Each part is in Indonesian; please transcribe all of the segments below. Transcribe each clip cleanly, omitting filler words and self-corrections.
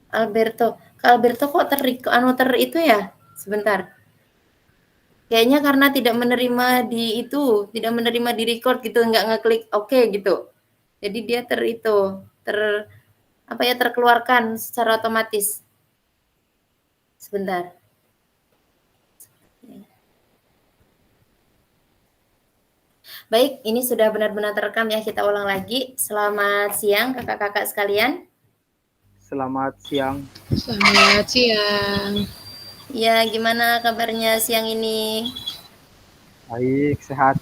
Alberto. Kak Alberto kok itu ya? Sebentar. Kayaknya karena tidak menerima tidak menerima di record gitu, nggak ngeklik oke gitu. Jadi dia terkeluarkan secara otomatis. Sebentar. Baik, ini sudah benar-benar terekam ya, kita ulang lagi. Selamat siang kakak-kakak sekalian. Selamat siang. Selamat siang. Ya, gimana kabarnya siang ini? Baik, sehat.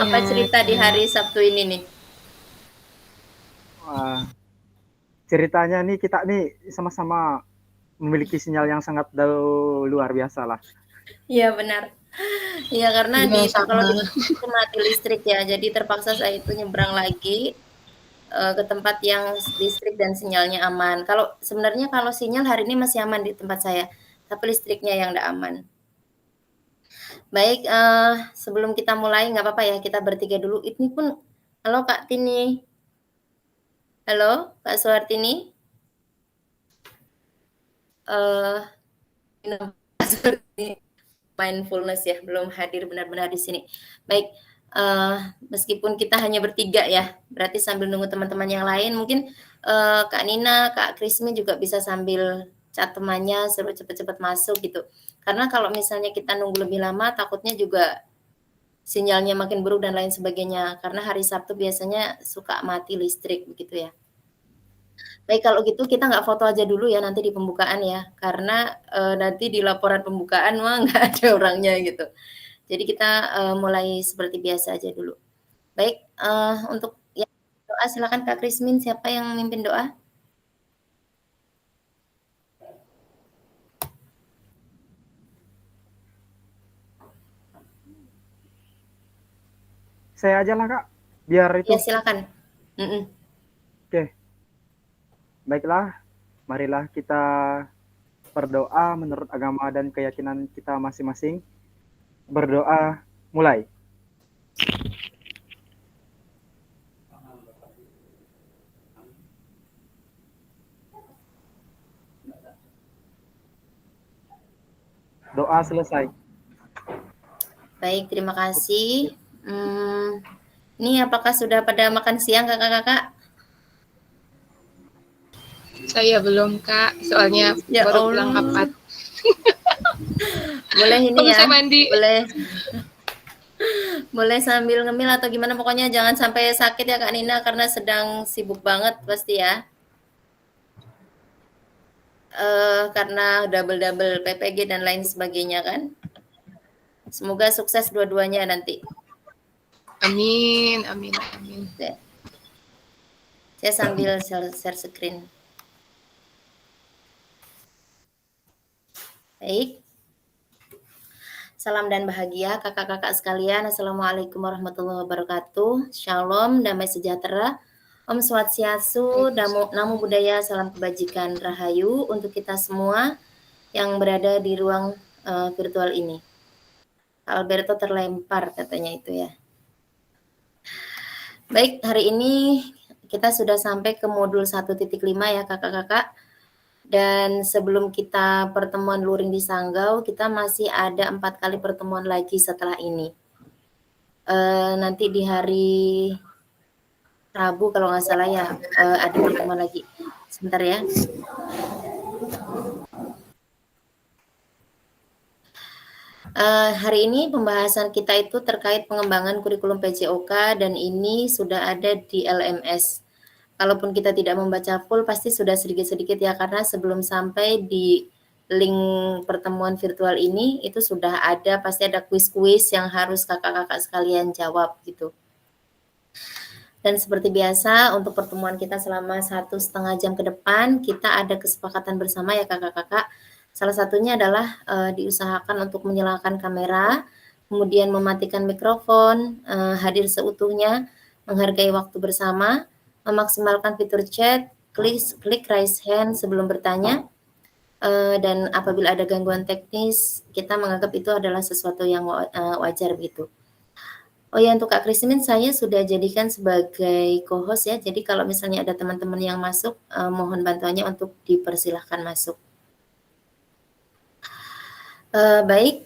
Apa cerita di hari Sabtu ini nih? Ceritanya nih kita nih sama-sama memiliki sinyal yang sangat luar biasa lah. Iya benar. Iya karena Iya, kalau di sama. itu mati listrik ya, jadi terpaksa saya itu nyebrang lagi ke tempat yang listrik dan sinyalnya aman. Sebenarnya kalau sinyal hari ini masih aman di tempat saya, tapi listriknya yang tidak aman. Baik, sebelum kita mulai nggak apa-apa ya kita bertiga dulu. Ini pun halo Kak Tini. Halo Kak Suhartini. Eh seperti mindfulness ya, belum hadir benar-benar di sini. Baik, meskipun kita hanya bertiga ya, berarti sambil nunggu teman-teman yang lain, mungkin Kak Nina, Kak Krismi juga bisa sambil cat temannya suruh cepet-cepet masuk gitu. Karena kalau misalnya kita nunggu lebih lama, takutnya juga sinyalnya makin buruk dan lain sebagainya. Karena hari Sabtu biasanya suka mati listrik begitu ya. Baik kalau gitu kita nggak foto aja dulu ya nanti di pembukaan ya, karena nanti di laporan pembukaan mah nggak ada orangnya gitu. Jadi kita mulai seperti biasa aja dulu. Baik, untuk yang doa silakan Kak Krismin, siapa yang memimpin doa? Saya aja lah Kak, biar itu. Ya silakan. Oke, baiklah. Marilah kita berdoa menurut agama dan keyakinan kita masing-masing. Berdoa, mulai. Doa selesai. Baik, terima kasih. Ini apakah sudah pada makan siang kakak-kakak? Saya belum, Kak. Soalnya Ya baru pulang Allah. rapat. Boleh ini Baru ya, saya mandi. boleh sambil ngemil atau gimana, pokoknya jangan sampai sakit ya Kak Nina karena sedang sibuk banget pasti ya. Karena double-double PPG dan lain sebagainya kan. Semoga sukses dua-duanya nanti. Amin, amin, amin. Saya sambil share screen. Baik. Salam dan bahagia kakak-kakak sekalian. Assalamualaikum warahmatullahi wabarakatuh. Shalom, damai sejahtera. Om Swastiastu, Namo Buddhaya, salam kebajikan rahayu untuk kita semua yang berada di ruang virtual ini. Alberto terlempar katanya itu ya. Baik, hari ini kita sudah sampai ke modul 1.5 ya kakak-kakak. Dan sebelum kita pertemuan luring di Sanggau, kita masih ada 4 kali pertemuan lagi setelah ini. Nanti di hari Rabu kalau nggak salah ya, ada pertemuan lagi. Sebentar ya. Hari ini pembahasan kita itu terkait pengembangan kurikulum PJOK dan ini sudah ada di LMS. Kalaupun kita tidak membaca full pasti sudah sedikit-sedikit ya karena sebelum sampai di link pertemuan virtual ini itu sudah ada pasti ada kuis-kuis yang harus kakak-kakak sekalian jawab gitu. Dan seperti biasa untuk pertemuan kita selama 1,5 jam ke depan kita ada kesepakatan bersama ya kakak-kakak. Salah satunya adalah diusahakan untuk menyalakan kamera, kemudian mematikan mikrofon, hadir seutuhnya, menghargai waktu bersama, memaksimalkan fitur chat, klik raise hand sebelum bertanya, dan apabila ada gangguan teknis, kita menganggap itu adalah sesuatu yang wajar begitu. Oh ya, untuk Kak Christine saya sudah jadikan sebagai co-host ya. Jadi kalau misalnya ada teman-teman yang masuk, mohon bantuannya untuk dipersilahkan masuk. Baik.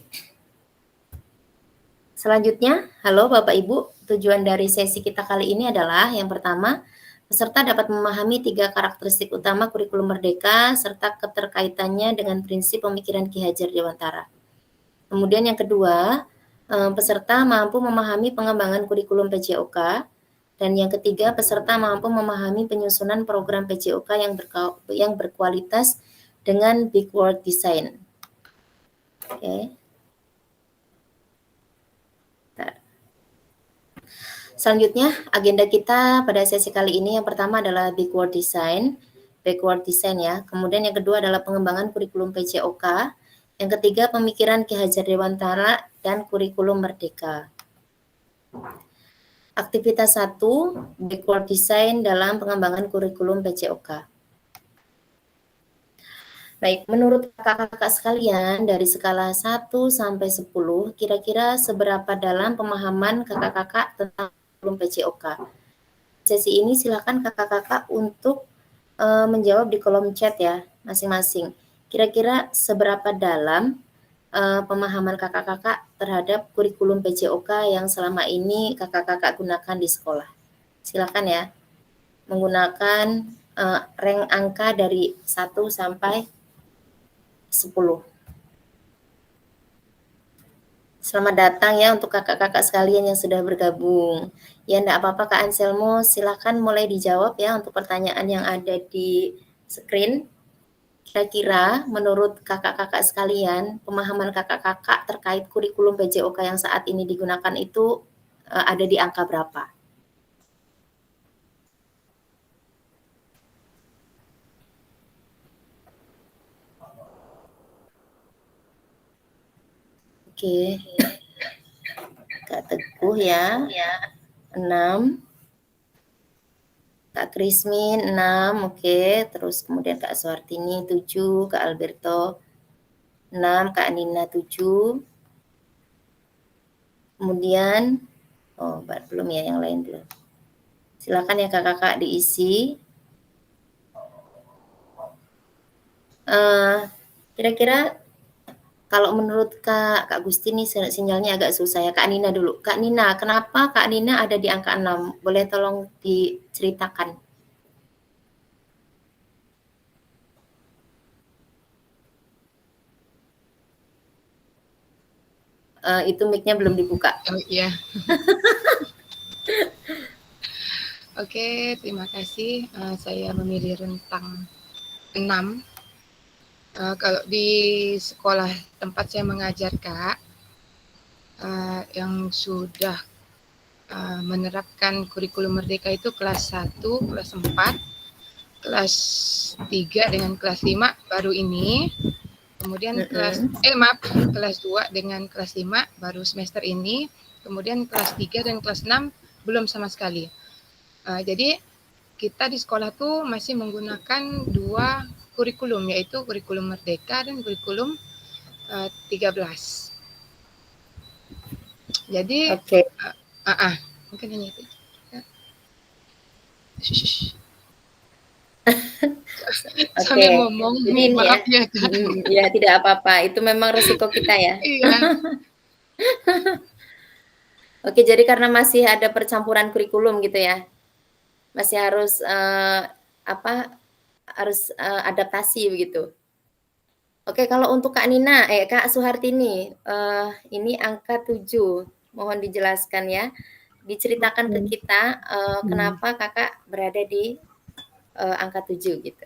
Selanjutnya, halo Bapak Ibu, tujuan dari sesi kita kali ini adalah yang pertama, peserta dapat memahami 3 karakteristik utama kurikulum merdeka serta keterkaitannya dengan prinsip pemikiran Ki Hajar Dewantara. Kemudian yang kedua, peserta mampu memahami pengembangan kurikulum PJOK, dan yang ketiga, peserta mampu memahami penyusunan program PJOK yang berkualitas dengan Big Word Design. Oke. Selanjutnya, agenda kita pada sesi kali ini yang pertama adalah Big Word Design, Backward Design ya. Kemudian yang kedua adalah pengembangan kurikulum PJOK. Yang ketiga, pemikiran Ki Hajar Dewantara dan kurikulum merdeka. Aktivitas 1, Backward Design dalam pengembangan kurikulum PJOK. Baik, menurut kakak-kakak sekalian, dari skala 1 sampai 10, kira-kira seberapa dalam pemahaman kakak-kakak tentang kurikulum PJOK? Sesi ini silakan kakak-kakak untuk menjawab di kolom chat ya, masing-masing. Kira-kira seberapa dalam pemahaman kakak-kakak terhadap kurikulum PJOK yang selama ini kakak-kakak gunakan di sekolah? Silakan ya, menggunakan rank angka dari 1 sampai 10. Selamat datang ya untuk kakak-kakak sekalian yang sudah bergabung. Ya, enggak apa-apa Kak Anselmo, silakan mulai dijawab ya untuk pertanyaan yang ada di screen. Kira-kira menurut kakak-kakak sekalian, pemahaman kakak-kakak terkait kurikulum PJOK yang saat ini digunakan itu ada di angka berapa? Oke. Kak Teguh ya, 6. Kak Krismin 6, oke. Terus kemudian Kak Suhartini 7, Kak Alberto 6, Kak Nina 7. Kemudian, belum ya, yang lain belum. Silakan ya kakak-kakak diisi. Kira-kira kalau menurut Kak Gusti nih sinyalnya agak susah ya. Kak Nina dulu. Kak Nina, kenapa Kak Nina ada di angka 6? Boleh tolong diceritakan? Itu mic-nya belum dibuka. Oh iya. Oke, terima kasih. Saya memilih rentang 6. Kalau di sekolah tempat saya mengajar Kak, yang sudah menerapkan kurikulum merdeka itu kelas 1, kelas 4, kelas 3 dengan kelas 5 baru ini. Kemudian kelas 2 dengan kelas 5 baru semester ini. Kemudian kelas 3 dan kelas 6 belum sama sekali. Jadi kita di sekolah tuh masih menggunakan 2 kurikulum, yaitu kurikulum merdeka dan kurikulum 13. Jadi mungkin hanya itu. Sambil ngomong, maaf ya Kak. Ya, tidak apa-apa, itu memang resiko kita ya. Iya. Oke, jadi karena masih ada percampuran kurikulum gitu ya, masih harus adaptasi begitu. Oke, kalau untuk Kak Nina, Kak Suhartini, ini angka 7, mohon dijelaskan ya, diceritakan ke kita kenapa kakak berada di angka 7 gitu.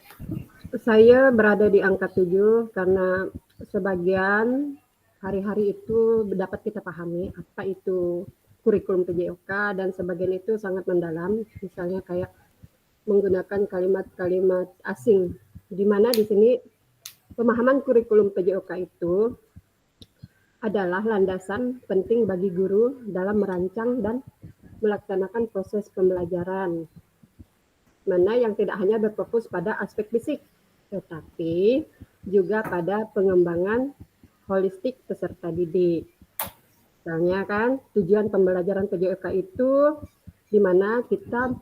Saya berada di angka 7 karena sebagian hari-hari itu dapat kita pahami apa itu kurikulum PJOK dan sebagian itu sangat mendalam, misalnya kayak menggunakan kalimat-kalimat asing, di mana di sini pemahaman kurikulum PJOK itu adalah landasan penting bagi guru dalam merancang dan melaksanakan proses pembelajaran, mana yang tidak hanya berfokus pada aspek fisik, tetapi juga pada pengembangan holistik peserta didik. Misalnya kan, tujuan pembelajaran PJOK itu di mana kita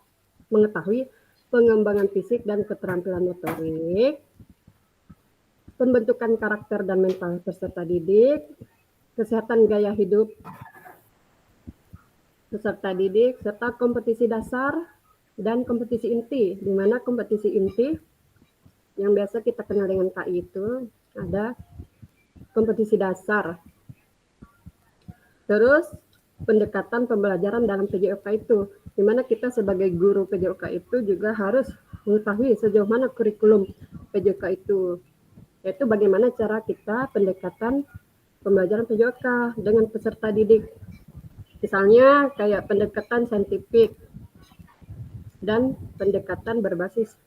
mengetahui pengembangan fisik dan keterampilan motorik, pembentukan karakter dan mental peserta didik, kesehatan gaya hidup peserta didik, serta kompetisi dasar dan kompetisi inti, di mana kompetisi inti yang biasa kita kenal dengan KI itu ada kompetisi dasar. Terus pendekatan pembelajaran dalam PJOK itu, di mana kita sebagai guru PJOK itu juga harus mengetahui sejauh mana kurikulum PJOK itu, yaitu bagaimana cara kita pendekatan pembelajaran PJOK dengan peserta didik. Misalnya kayak pendekatan saintifik dan pendekatan berbasis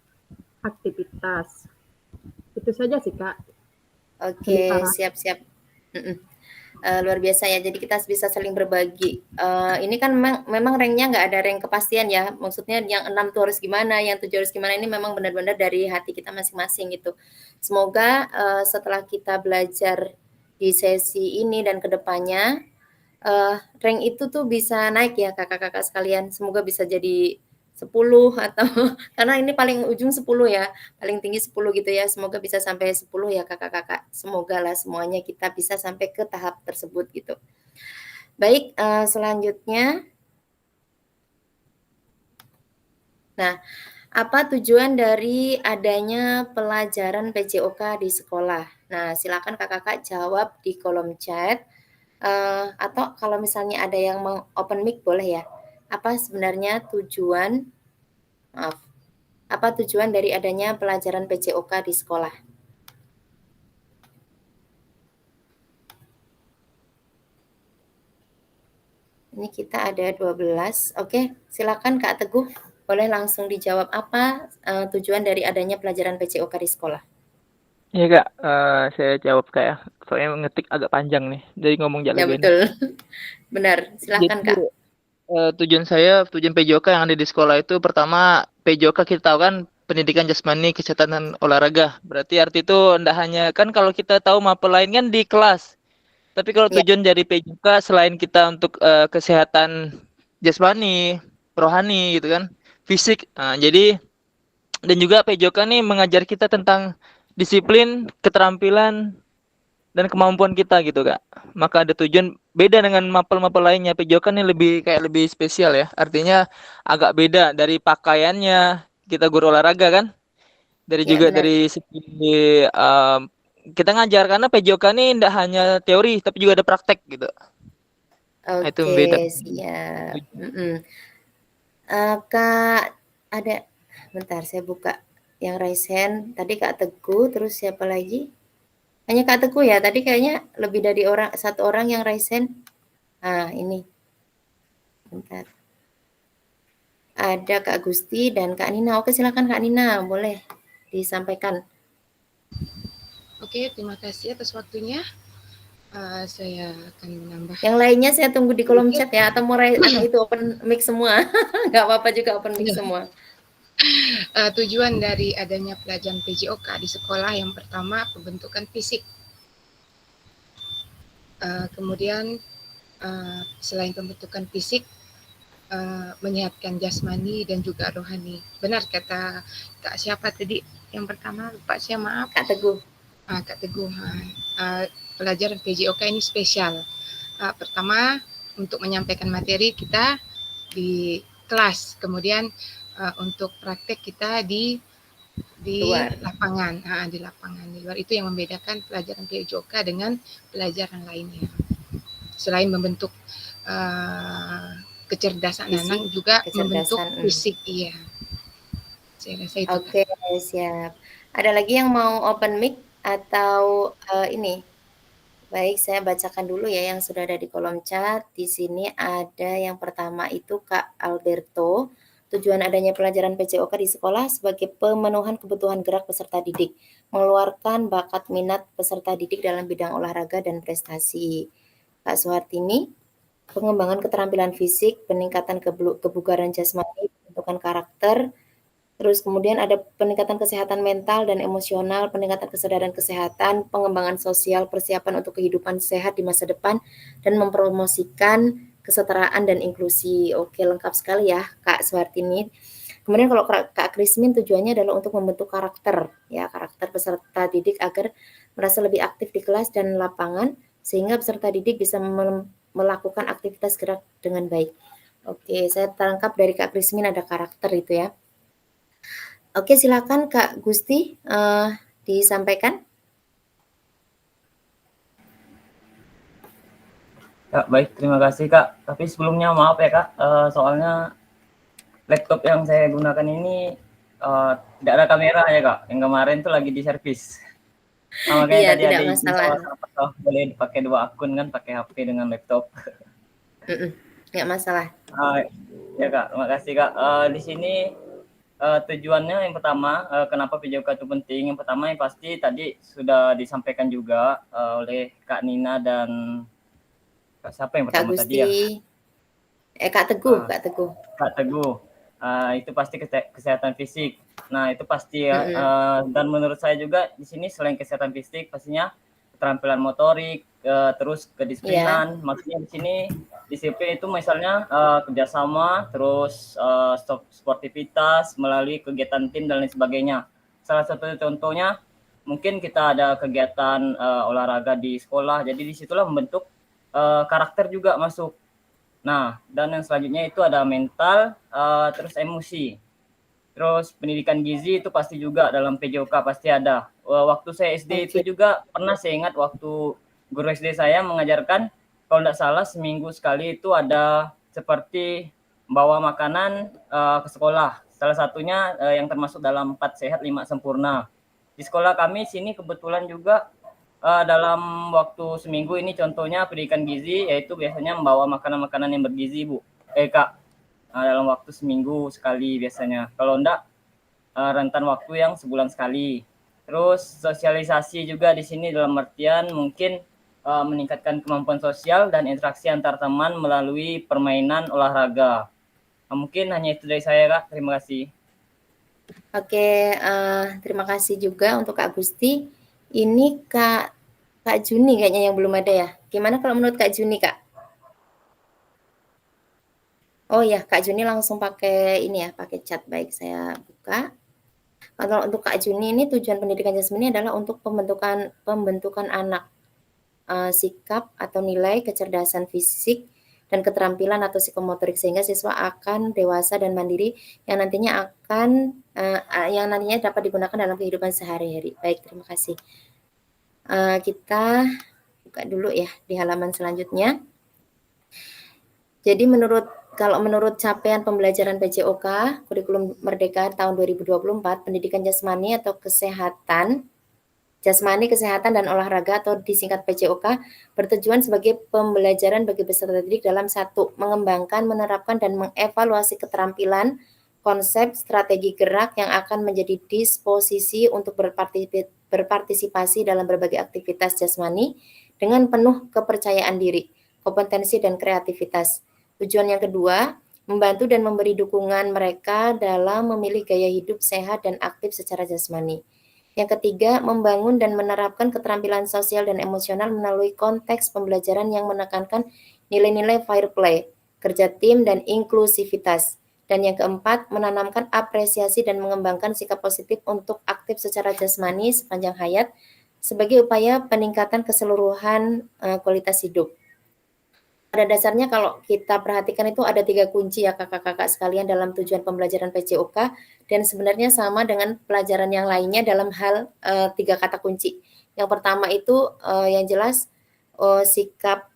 aktivitas. Itu saja sih, Kak. Oke, Sementara. siap-siap. Luar biasa ya. Jadi kita bisa saling berbagi. Ini kan memang ranknya nggak ada rank kepastian ya. Maksudnya yang 6 tuh harus gimana, yang 7 harus gimana. Ini memang benar-benar dari hati kita masing-masing gitu. Semoga setelah kita belajar di sesi ini dan kedepannya, rank itu tuh bisa naik ya kakak-kakak sekalian. Semoga bisa jadi 10 atau karena ini paling ujung 10 ya, paling tinggi 10 gitu ya. Semoga bisa sampai 10 ya kakak-kakak. Semogalah semuanya kita bisa sampai ke tahap tersebut gitu. Baik, selanjutnya. Nah, apa tujuan dari adanya pelajaran PJOK di sekolah? Nah, silakan kakak-kakak jawab di kolom chat. Atau kalau misalnya ada yang mau open mic boleh ya. Apa sebenarnya tujuan apa tujuan dari adanya pelajaran PJOK di sekolah? Ini kita ada 12. Oke, silakan Kak Teguh. Boleh langsung dijawab apa tujuan dari adanya pelajaran PJOK di sekolah? Iya Kak, saya jawab Kak ya. Soalnya ngetik agak panjang nih, jadi ngomong Ya jalan betul. Benar, silakan Jadi Kak. tujuan PJOK yang ada di sekolah itu pertama PJOK kita tahu kan pendidikan jasmani, kesehatan dan olahraga. Berarti arti itu tidak hanya kan kalau kita tahu mapel lain kan di kelas. Tapi kalau Ya. tujuan dari PJOK selain kita untuk kesehatan jasmani, rohani gitu kan, fisik. Nah, jadi dan juga PJOK nih mengajar kita tentang disiplin, keterampilan dan kemampuan kita gitu Kak. Maka ada tujuan beda dengan mapel-mapel lainnya. PJOK ini lebih spesial ya. Artinya agak beda dari pakaiannya. Kita guru olahraga kan. Dari Ya, juga benar. dari segi kita ngajar karena PJOK ini tidak hanya teori tapi juga ada praktek gitu. Nah, itu Oke, beda. siap. Kak, ada bentar saya buka yang raise hand. Tadi Kak Teguh, terus siapa lagi? Hanya Kak Teguh ya, tadi kayaknya lebih dari satu orang yang raise hand. Nah, ini. Bentar. Ada Kak Gusti dan Kak Nina. Oke, silakan Kak Nina, boleh disampaikan. Oke, terima kasih atas waktunya. Saya akan menambah. Yang lainnya saya tunggu di kolom chat ya, atau mau atau itu open mic semua. Nggak apa-apa juga open mic semua. Tujuan dari adanya pelajaran PJOK di sekolah yang pertama pembentukan fisik. Kemudian selain pembentukan fisik, menyehatkan jasmani dan juga rohani. Benar kata Kak siapa tadi? Yang pertama lupa saya, maaf. Kak Teguh. Kak Teguh. Pelajaran PJOK ini spesial. Pertama untuk menyampaikan materi kita di kelas, kemudian untuk praktek kita di Luar. lapangan, di luar itu yang membedakan pelajaran PJOK dengan pelajaran lainnya. Selain membentuk kecerdasan Fisik, anak juga membentuk kecerdasan. fisik, iya. Saya rasa itu. Oke, siap. Ada lagi yang mau open mic atau ini? Baik, saya bacakan dulu ya yang sudah ada di kolom chat. Di sini ada yang pertama itu Kak Alberto. Tujuan adanya pelajaran PJOK di sekolah sebagai pemenuhan kebutuhan gerak peserta didik, mengeluarkan bakat minat peserta didik dalam bidang olahraga dan prestasi. Kak Suhartini, pengembangan keterampilan fisik, peningkatan kebugaran jasmani, pembentukan karakter, Terus kemudian ada peningkatan kesehatan mental dan emosional, peningkatan kesadaran kesehatan, pengembangan sosial, persiapan untuk kehidupan sehat di masa depan, dan mempromosikan kesetaraan dan inklusi. Oke, lengkap sekali ya Kak Suhartini. Kemudian kalau Kak Krismin tujuannya adalah untuk membentuk karakter, ya karakter peserta didik agar merasa lebih aktif di kelas dan lapangan, sehingga peserta didik bisa melakukan aktivitas gerak dengan baik. Oke, saya tangkap dari Kak Krismin ada karakter itu ya. Oke, silakan Kak Gusti disampaikan. Kak, baik, terima kasih Kak. Tapi sebelumnya maaf ya Kak, soalnya laptop yang saya gunakan ini tidak ada kamera ya Kak. Yang kemarin tuh lagi di servis. Nah, makanya Iya, tadi tidak ada izin masalah. apakah boleh dipakai 2 akun kan, pakai HP dengan laptop. Nggak masalah. Ya Kak, terima kasih Kak. Di sini tujuannya yang pertama, kenapa PJOK itu penting? Yang pertama yang pasti tadi sudah disampaikan juga oleh Kak Nina dan Kak siapa yang Kak pertama Gusti, tadi ya? Kak Teguh, Kak Teguh. Kak Teguh, itu pasti kesehatan fisik. Nah itu pasti ya. Dan menurut saya juga di sini selain kesehatan fisik, pastinya keterampilan motorik, terus kedisiplinan. Maksudnya di sini disiplin itu misalnya kerjasama, terus sportivitas melalui kegiatan tim dan lain sebagainya. Salah satu contohnya mungkin kita ada kegiatan olahraga di sekolah, jadi disitulah membentuk karakter juga masuk. Nah, dan yang selanjutnya itu ada mental, terus emosi. Terus pendidikan gizi itu pasti juga dalam PJOK pasti ada. Waktu saya SD itu juga pernah saya ingat waktu guru SD saya mengajarkan, kalau tidak salah seminggu sekali itu ada seperti bawa makanan ke sekolah. Salah satunya yang termasuk dalam 4 sehat 5 sempurna. Di sekolah kami sini kebetulan juga dalam waktu seminggu ini contohnya pendidikan gizi yaitu biasanya membawa makanan-makanan yang bergizi Bu. Kak, dalam waktu seminggu sekali biasanya. Kalau enggak rentan waktu yang sebulan sekali. Terus sosialisasi juga di sini dalam artian mungkin meningkatkan kemampuan sosial dan interaksi antar teman melalui permainan olahraga. Mungkin hanya itu dari saya Kak. Terima kasih. Oke, terima kasih juga untuk Kak Gusti. Ini Kak Juni kayaknya yang belum ada ya. Gimana kalau menurut Kak Juni, Kak? Oh ya, Kak Juni langsung pakai ini ya, pakai chat. Baik, saya buka. Kalau untuk Kak Juni ini tujuan pendidikan jasmani adalah untuk pembentukan anak, sikap atau nilai kecerdasan fisik dan keterampilan atau psikomotorik sehingga siswa akan dewasa dan mandiri yang nantinya dapat digunakan dalam kehidupan sehari-hari. Baik, terima kasih. Kita buka dulu ya di halaman selanjutnya. Jadi kalau menurut capaian pembelajaran PJOK Kurikulum Merdeka tahun 2024, pendidikan jasmani atau kesehatan dan olahraga atau disingkat PJOK bertujuan sebagai pembelajaran bagi peserta didik dalam 1. Mengembangkan, menerapkan, dan mengevaluasi keterampilan, konsep, strategi gerak yang akan menjadi disposisi untuk berpartisipasi dalam berbagai aktivitas jasmani dengan penuh kepercayaan diri, kompetensi, dan kreativitas. Tujuan yang kedua, membantu dan memberi dukungan mereka dalam memilih gaya hidup sehat dan aktif secara jasmani. Yang ketiga, membangun dan menerapkan keterampilan sosial dan emosional melalui konteks pembelajaran yang menekankan nilai-nilai fair play, kerja tim, dan inklusivitas. Dan yang keempat, menanamkan apresiasi dan mengembangkan sikap positif untuk aktif secara jasmani sepanjang hayat sebagai upaya peningkatan keseluruhan kualitas hidup. Pada dasarnya kalau kita perhatikan itu ada 3 kunci ya kakak-kakak sekalian dalam tujuan pembelajaran PJOK dan sebenarnya sama dengan pelajaran yang lainnya dalam hal 3 kata kunci. Yang pertama itu yang jelas sikap,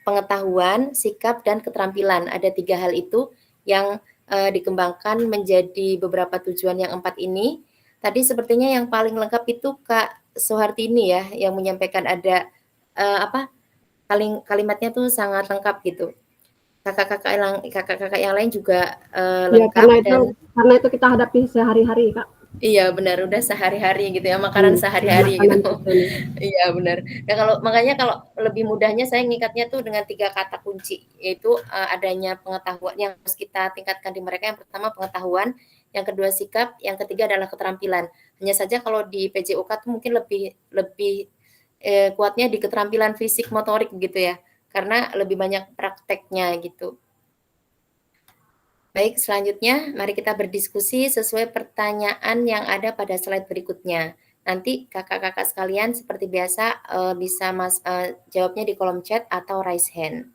pengetahuan, sikap, dan keterampilan. Ada 3 hal itu yang dikembangkan menjadi beberapa tujuan yang 4 ini. Tadi sepertinya yang paling lengkap itu Kak Suhartini ya yang menyampaikan ada kalimatnya tuh sangat lengkap gitu. Kakak-kakak yang lain juga lengkap ya, karena itu kita hadapi sehari-hari Kak. Iya benar, udah sehari-hari gitu ya, makanan sehari-hari gitu. Iya benar. Nah makanya kalau lebih mudahnya saya ngikatnya tuh dengan 3 kata kunci, yaitu adanya pengetahuan yang harus kita tingkatkan di mereka. Yang pertama pengetahuan, yang kedua sikap, yang ketiga adalah keterampilan. Hanya saja kalau di PJOK tuh mungkin lebih kuatnya di keterampilan fisik motorik gitu ya, karena lebih banyak prakteknya gitu. Baik, selanjutnya mari kita berdiskusi sesuai pertanyaan yang ada pada slide berikutnya. Nanti kakak-kakak sekalian seperti biasa bisa jawabnya di kolom chat atau raise hand.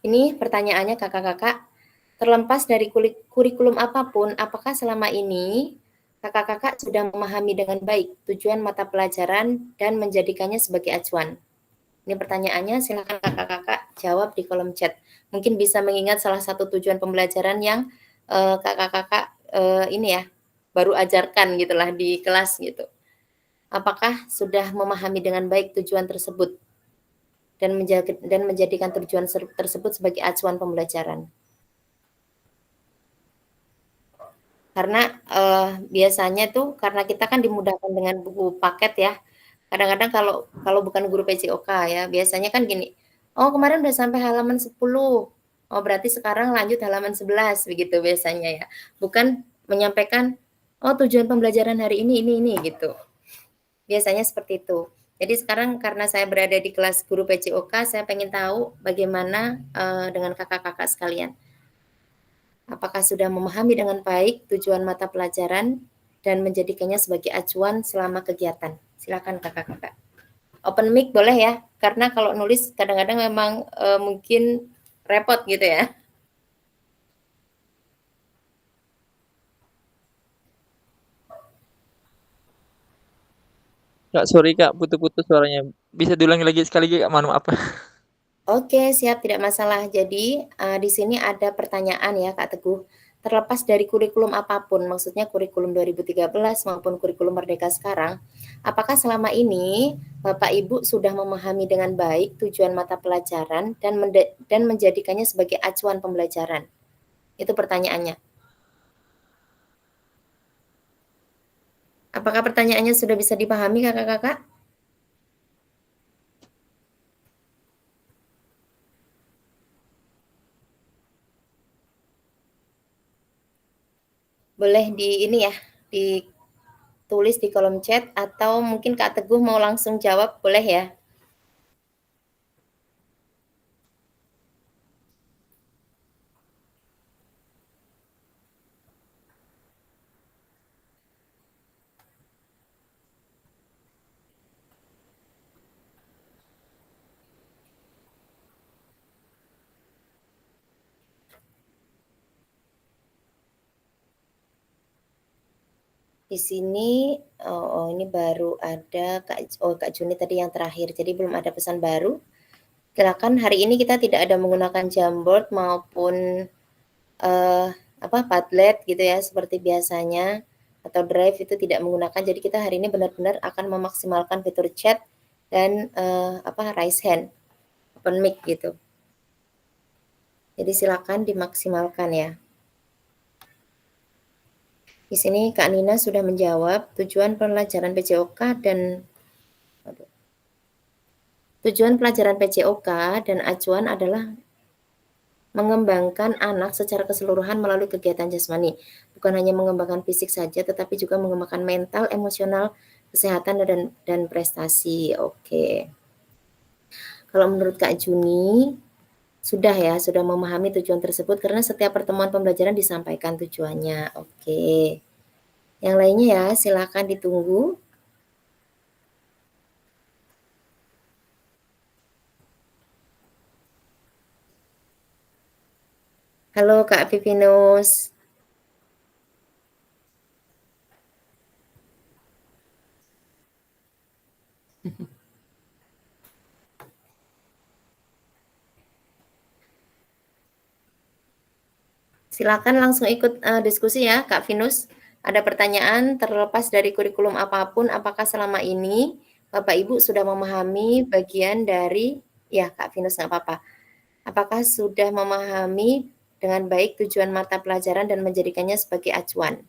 Ini pertanyaannya kakak-kakak, terlepas dari kurikulum apapun, apakah selama ini kakak-kakak sudah memahami dengan baik tujuan mata pelajaran dan menjadikannya sebagai acuan? Ini pertanyaannya, silakan kakak-kakak jawab di kolom chat. Mungkin bisa mengingat salah satu tujuan pembelajaran yang kakak-kakak ini ya, baru ajarkan gitulah di kelas gitu. Apakah sudah memahami dengan baik tujuan tersebut dan menjadikan tujuan tersebut sebagai acuan pembelajaran? Karena biasanya tuh karena kita kan dimudahkan dengan buku paket ya. Kadang-kadang kalau bukan guru PJOK ya, biasanya kan gini, "Oh, kemarin udah sampai halaman 10. Oh, berarti sekarang lanjut halaman 11," begitu biasanya ya. Bukan menyampaikan, "Oh, tujuan pembelajaran hari ini," gitu. Biasanya seperti itu. Jadi sekarang karena saya berada di kelas guru PJOK, saya pengen tahu bagaimana dengan kakak-kakak sekalian. Apakah sudah memahami dengan baik tujuan mata pelajaran dan menjadikannya sebagai acuan selama kegiatan? Silakan kakak-kakak. Open mic boleh ya, karena kalau nulis kadang-kadang memang mungkin repot gitu ya. Kak, sorry Kak, putus-putus suaranya. Bisa diulangi lagi sekali lagi Kak, mohon maaf. Oke, siap, tidak masalah. Jadi, di sini ada pertanyaan ya, Kak Teguh. Terlepas dari kurikulum apapun, maksudnya kurikulum 2013 maupun kurikulum Merdeka sekarang, apakah selama ini Bapak Ibu sudah memahami dengan baik tujuan mata pelajaran dan menjadikannya sebagai acuan pembelajaran? Itu pertanyaannya. Apakah pertanyaannya sudah bisa dipahami, kakak-kakak? Boleh ini ya, ditulis di kolom chat atau mungkin Kak Teguh mau langsung jawab, boleh ya? Di sini, ini baru ada Kak Juni tadi yang terakhir, jadi belum ada pesan baru. Silakan, hari ini kita tidak ada menggunakan Jamboard maupun Padlet gitu ya, seperti biasanya, atau Drive itu tidak menggunakan. Jadi kita hari ini benar-benar akan memaksimalkan fitur chat dan raise hand, open mic gitu. Jadi silakan dimaksimalkan ya. Di sini Kak Nina sudah menjawab tujuan pelajaran PJOK dan acuan adalah mengembangkan anak secara keseluruhan melalui kegiatan jasmani. Bukan hanya mengembangkan fisik saja, tetapi juga mengembangkan mental, emosional, kesehatan, dan prestasi. Oke. Kalau menurut Kak Juni, sudah memahami tujuan tersebut karena setiap pertemuan pembelajaran disampaikan tujuannya. Oke. Yang lainnya ya, silakan ditunggu. Halo Kak Pipinus. Silakan langsung ikut diskusi ya Kak Vinus. Ada pertanyaan terlepas dari kurikulum apapun, apakah selama ini Bapak Ibu sudah memahami bagian dari, ya Kak Vinus nggak apa-apa. Apakah sudah memahami dengan baik tujuan mata pelajaran dan menjadikannya sebagai acuan?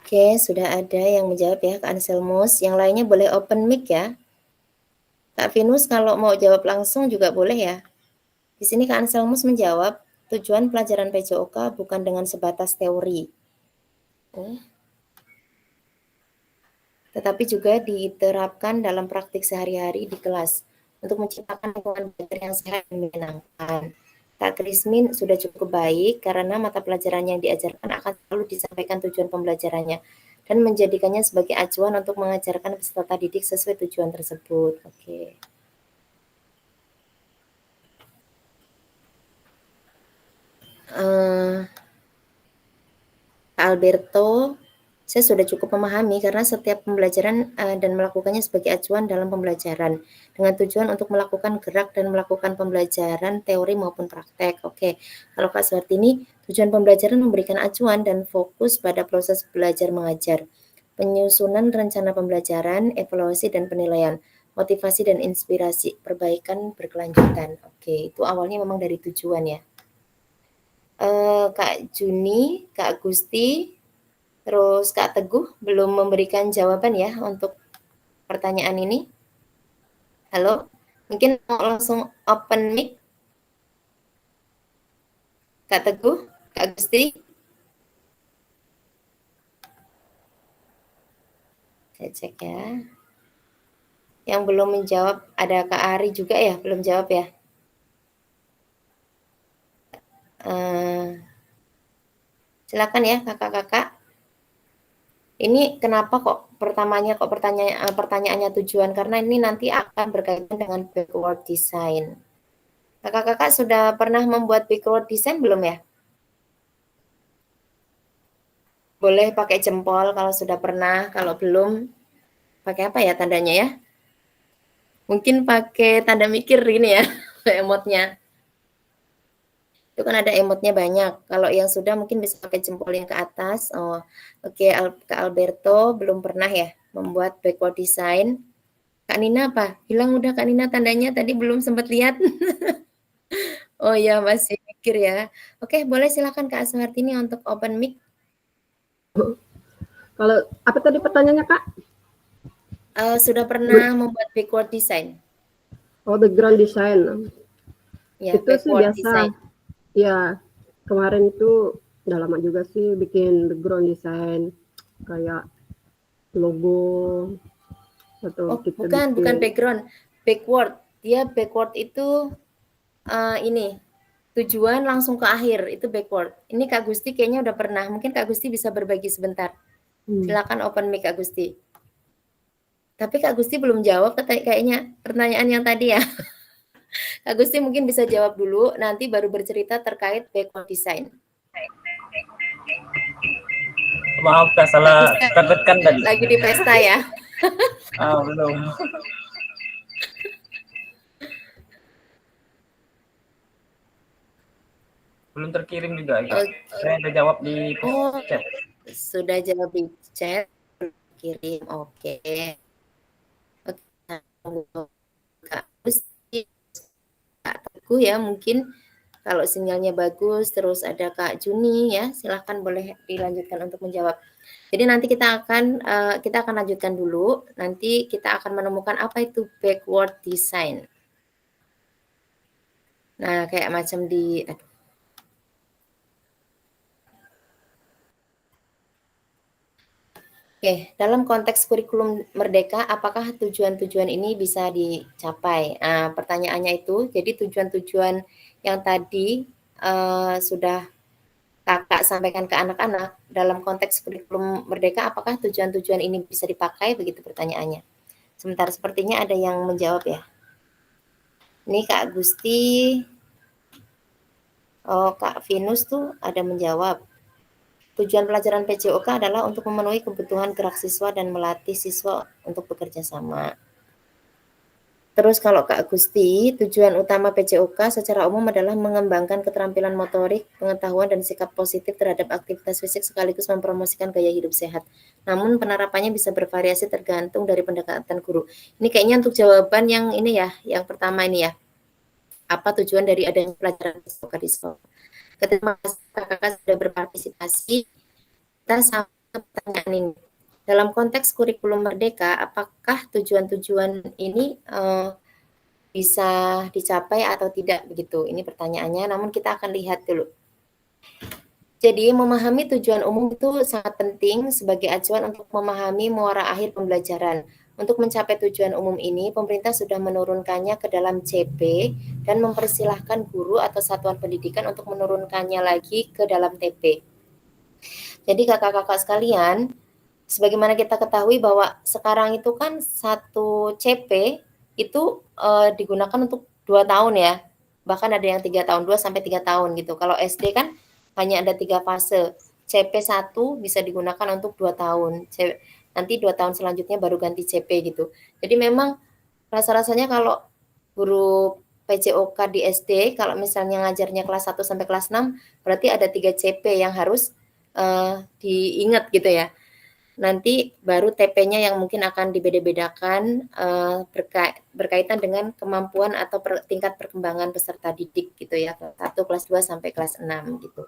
Oke, sudah ada yang menjawab ya, Kak Anselmus. Yang lainnya boleh open mic ya. Kak Venus kalau mau jawab langsung juga boleh ya. Di sini Kak Anselmus menjawab, tujuan pelajaran PJOK bukan dengan sebatas teori. Tetapi juga diterapkan dalam praktik sehari-hari di kelas untuk menciptakan lingkungan belajar yang sehat dan menyenangkan. Kak Krismin sudah cukup baik karena mata pelajaran yang diajarkan akan selalu disampaikan tujuan pembelajarannya dan menjadikannya sebagai acuan untuk mengajarkan peserta didik sesuai tujuan tersebut. Oke. Alberto, saya sudah cukup memahami karena setiap pembelajaran dan melakukannya sebagai acuan dalam pembelajaran dengan tujuan untuk melakukan gerak dan melakukan pembelajaran teori maupun praktek. Oke, kalau Kak Suhartini, tujuan pembelajaran memberikan acuan dan fokus pada proses belajar mengajar, penyusunan rencana pembelajaran, evaluasi dan penilaian, motivasi dan inspirasi, perbaikan berkelanjutan. Oke, itu awalnya memang dari tujuan ya. Kak Juni, Kak Gusti, terus Kak Teguh belum memberikan jawaban ya untuk pertanyaan ini. Halo, mungkin mau langsung open mic. Kak Teguh, Kak Gusti. Saya cek ya. Yang belum menjawab ada Kak Ari juga ya, belum jawab ya. Silakan ya kakak-kakak. Ini kenapa kok pertanyaannya tujuan? Karena ini nanti akan berkaitan dengan backward design. Kakak-kakak sudah pernah membuat backward design belum ya? Boleh pakai jempol kalau sudah pernah, kalau belum pakai apa ya tandanya ya? Mungkin pakai tanda mikir ini ya, emotnya. Itu kan ada emotnya banyak. Kalau yang sudah mungkin bisa pakai jempol yang ke atas. Oh, oke, Kak Alberto belum pernah ya membuat backward design. Kak Nina apa? Hilang udah Kak Nina tandanya tadi belum sempat lihat. Oh ya, masih mikir ya. Oke, boleh silakan Kak Suhartini untuk open mic. Kalau apa tadi pertanyaannya Kak? Sudah pernah membuat backward design? Oh, background design. Ya, Itu sih backward biasa. design. Ya, kemarin itu udah lama juga sih bikin background design kayak logo atau Oh, kita bukan bikin background, backward. Dia backward itu ini tujuan langsung ke akhir itu backward. Ini Kak Gusti kayaknya udah pernah. Mungkin Kak Gusti bisa berbagi sebentar. Silakan open mic Kak Gusti. Tapi Kak Gusti belum jawab kayaknya pertanyaan yang tadi ya. Kak Gusti mungkin bisa jawab dulu, nanti baru bercerita terkait backward design. Maaf Kak, salah tertekan tadi. Lagi di pesta ya. Belum. Belum terkirim juga. Saya udah jawab di chat. Sudah jawab di chat, kirim. Oke. Kak Gusti, Kak Teguh ya mungkin kalau sinyalnya bagus, terus ada Kak Juni ya, silahkan boleh dilanjutkan untuk menjawab. Jadi nanti kita akan lanjutkan dulu. Nanti kita akan menemukan apa itu backward design. Nah, kayak macam di Oke, dalam konteks kurikulum merdeka, apakah tujuan-tujuan ini bisa dicapai? Pertanyaannya itu, jadi tujuan-tujuan yang tadi sudah kakak sampaikan ke anak-anak, dalam konteks kurikulum merdeka, apakah tujuan-tujuan ini bisa dipakai? Begitu pertanyaannya. Sebentar, sepertinya ada yang menjawab ya. Ini Kak Gusti, Kak Venus tuh ada menjawab. Tujuan pelajaran PJOK adalah untuk memenuhi kebutuhan gerak siswa dan melatih siswa untuk bekerja sama. Terus kalau Kak Gusti, tujuan utama PJOK secara umum adalah mengembangkan keterampilan motorik, pengetahuan, dan sikap positif terhadap aktivitas fisik sekaligus mempromosikan gaya hidup sehat. Namun penerapannya bisa bervariasi tergantung dari pendekatan guru. Ini kayaknya untuk jawaban yang ini ya, yang pertama ini ya. Apa tujuan dari adanya pelajaran PJOK di sekolah? Terima kasih kakak sudah berpartisipasi. Kita sama pertanyaan ini. Dalam konteks kurikulum merdeka, apakah tujuan-tujuan ini bisa dicapai atau tidak begitu? Ini pertanyaannya, namun kita akan lihat dulu. Jadi memahami tujuan umum itu sangat penting sebagai acuan untuk memahami muara akhir pembelajaran. Untuk mencapai tujuan umum ini, pemerintah sudah menurunkannya ke dalam CP dan mempersilahkan guru atau satuan pendidikan untuk menurunkannya lagi ke dalam TP. Jadi kakak-kakak sekalian, sebagaimana kita ketahui bahwa sekarang itu kan satu CP itu digunakan untuk 2 tahun ya, bahkan ada yang 3 tahun, 2 sampai 3 tahun gitu. Kalau SD kan hanya ada 3 fase, CP1 bisa digunakan untuk 2 tahun, nanti 2 tahun selanjutnya baru ganti CP gitu. Jadi memang rasa-rasanya kalau guru PJOK di SD, kalau misalnya ngajarnya kelas 1 sampai kelas 6, berarti ada 3 CP yang harus diingat gitu ya. Nanti baru TP-nya yang mungkin akan dibeda-bedakan berkaitan dengan kemampuan atau tingkat perkembangan peserta didik gitu ya, kelas 1, kelas 2 sampai kelas 6 gitu.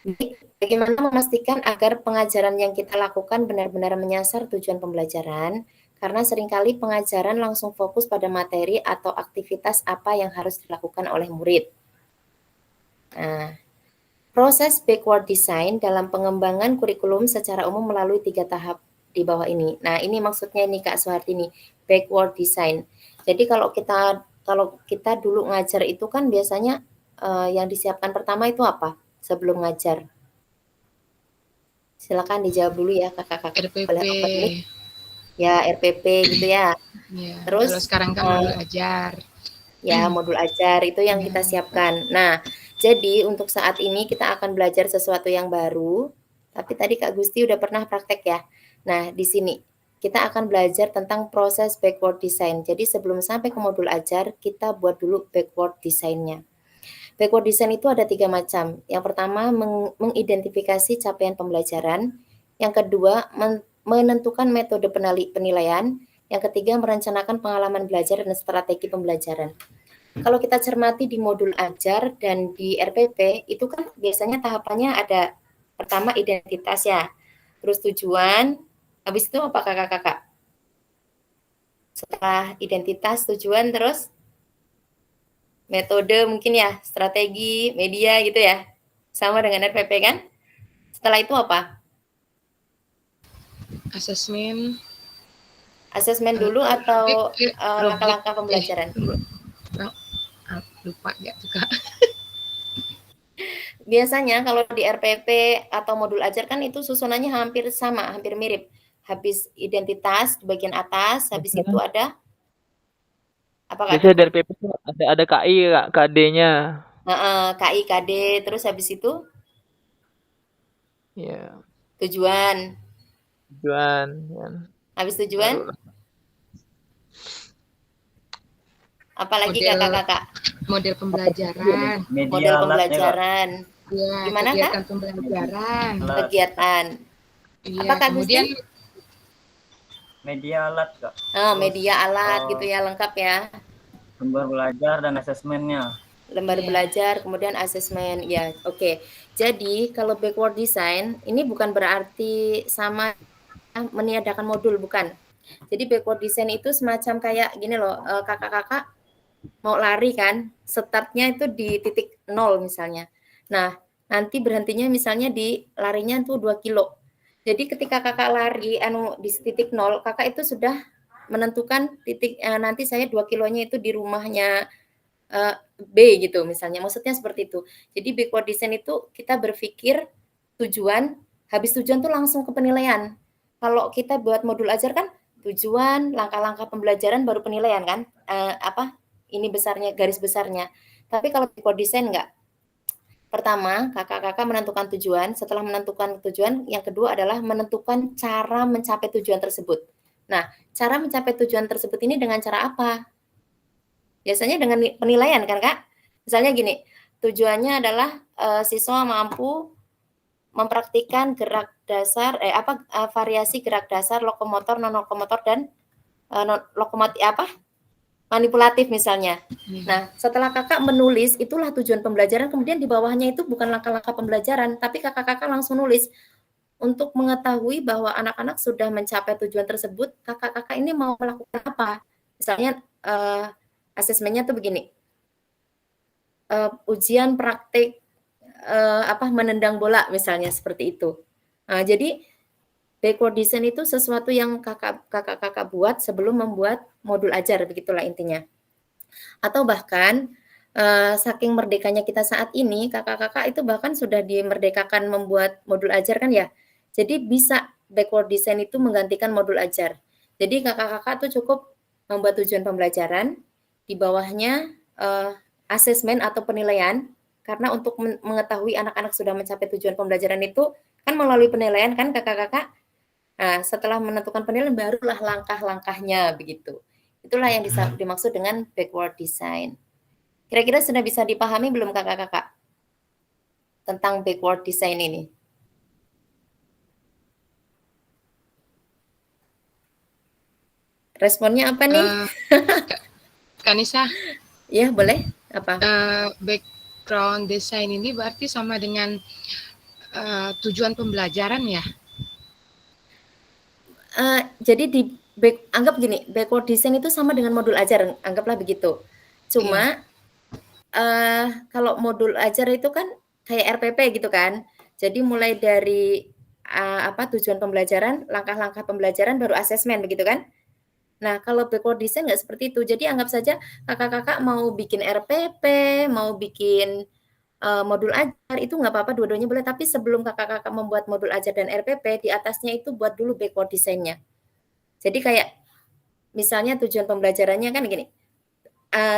Jadi, bagaimana memastikan agar pengajaran yang kita lakukan benar-benar menyasar tujuan pembelajaran, karena seringkali pengajaran langsung fokus pada materi atau aktivitas apa yang harus dilakukan oleh murid. Nah, proses backward design dalam pengembangan kurikulum secara umum melalui 3 tahap di bawah ini. Nah, ini maksudnya ini Kak Suhartini, backward design. Jadi kalau kita dulu ngajar itu kan biasanya yang disiapkan pertama itu apa sebelum ngajar? Silakan dijawab dulu ya kakak-kakak. RPP. Ya, RPP gitu ya. Ya, Terus kalau sekarang kan modul ajar. Ya, modul ajar itu yang kita siapkan. Nah, jadi untuk saat ini kita akan belajar sesuatu yang baru. Tapi tadi Kak Gusti udah pernah praktek ya. Nah, di sini kita akan belajar tentang proses backward design. Jadi sebelum sampai ke modul ajar, kita buat dulu backward design-nya. Backward design itu ada 3 macam. Yang pertama, mengidentifikasi capaian pembelajaran. Yang kedua, menentukan metode penilaian. Yang ketiga, merencanakan pengalaman belajar dan strategi pembelajaran. Kalau kita cermati di modul ajar dan di RPP, itu kan biasanya tahapannya ada pertama identitas ya, terus tujuan, habis itu apa kakak-kakak? Setelah identitas, tujuan, terus metode mungkin ya, strategi, media gitu ya, sama dengan RPP kan? Setelah itu apa? Asesmen. Asesmen dulu atau langkah-langkah pembelajaran? Lupa ya juga. Biasanya kalau di RPP atau modul ajar kan itu susunannya hampir sama, hampir mirip. Habis identitas di bagian atas, habis itu ada apa Kak? Biasanya dari PP ada KI, KD-nya. KI, KD, terus habis itu Ya. tujuan. Tujuan. Ya. Habis tujuan? Apalagi kakak-kakak? Model pembelajaran. Model pembelajaran. Ya, gimana kegiatan Kak? Pembelajaran. Kegiatan. Ya, apa Kak kemudian Gusti? Media alat Kak. Media alat gitu ya, lengkap ya. Lembar belajar dan asesmennya. Lembar belajar, kemudian asesmen. Ya, oke. Jadi kalau backward design ini bukan berarti sama meniadakan modul, bukan. Jadi backward design itu semacam kayak gini loh, kakak-kakak mau lari kan, startnya itu di titik 0 misalnya. Nah, nanti berhentinya misalnya di larinya tuh 2 kilo. Jadi ketika kakak lari di titik 0, kakak itu sudah menentukan titik nanti saya 2 kilonya itu di rumahnya B gitu misalnya. Maksudnya seperti itu. Jadi backward design itu kita berpikir tujuan, habis tujuan tuh langsung ke penilaian. Kalau kita buat modul ajar kan tujuan, langkah-langkah pembelajaran baru penilaian kan? Ini besarnya, garis besarnya. Tapi kalau backward design enggak. Pertama, kakak-kakak menentukan tujuan. Setelah menentukan tujuan, yang kedua adalah menentukan cara mencapai tujuan tersebut. Nah, cara mencapai tujuan tersebut ini dengan cara apa? Biasanya dengan penilaian kan Kak? Misalnya gini, tujuannya adalah siswa mampu mempraktikkan gerak dasar, variasi gerak dasar lokomotor, non lokomotor dan manipulatif misalnya. Nah, setelah kakak menulis, itulah tujuan pembelajaran, kemudian di bawahnya itu bukan langkah-langkah pembelajaran, tapi kakak-kakak langsung nulis, untuk mengetahui bahwa anak-anak sudah mencapai tujuan tersebut, kakak-kakak ini mau melakukan apa? Misalnya asesmennya tuh begini, ujian praktik menendang bola misalnya seperti itu. Nah, jadi backward design itu sesuatu yang kakak-kakak buat sebelum membuat modul ajar, begitulah intinya. Atau bahkan saking merdekanya kita saat ini, kakak-kakak itu bahkan sudah dimerdekakan membuat modul ajar kan ya. Jadi bisa backward design itu menggantikan modul ajar. Jadi kakak-kakak tuh cukup membuat tujuan pembelajaran, di bawahnya asesmen atau penilaian, karena untuk mengetahui anak-anak sudah mencapai tujuan pembelajaran itu kan melalui penilaian kan kakak-kakak. Nah, setelah menentukan penilaian barulah langkah-langkahnya begitu. Itulah yang dimaksud dengan backward design. Kira-kira sudah bisa dipahami belum kakak-kakak tentang backward design ini? Responnya apa nih? Kanisa? Ya, boleh. Apa? Background design ini berarti sama dengan tujuan pembelajaran ya? Jadi anggap gini, backward design itu sama dengan modul ajar, anggaplah begitu. Cuma kalau modul ajar itu kan kayak RPP gitu kan. Jadi mulai dari tujuan pembelajaran, langkah-langkah pembelajaran baru asesmen begitu kan. Nah, kalau backward design nggak seperti itu. Jadi anggap saja kakak-kakak mau bikin RPP, mau bikin modul ajar, itu nggak apa-apa, dua-duanya boleh. Tapi sebelum kakak-kakak membuat modul ajar dan RPP, di atasnya itu buat dulu backward design-nya. Jadi kayak misalnya tujuan pembelajarannya kan gini,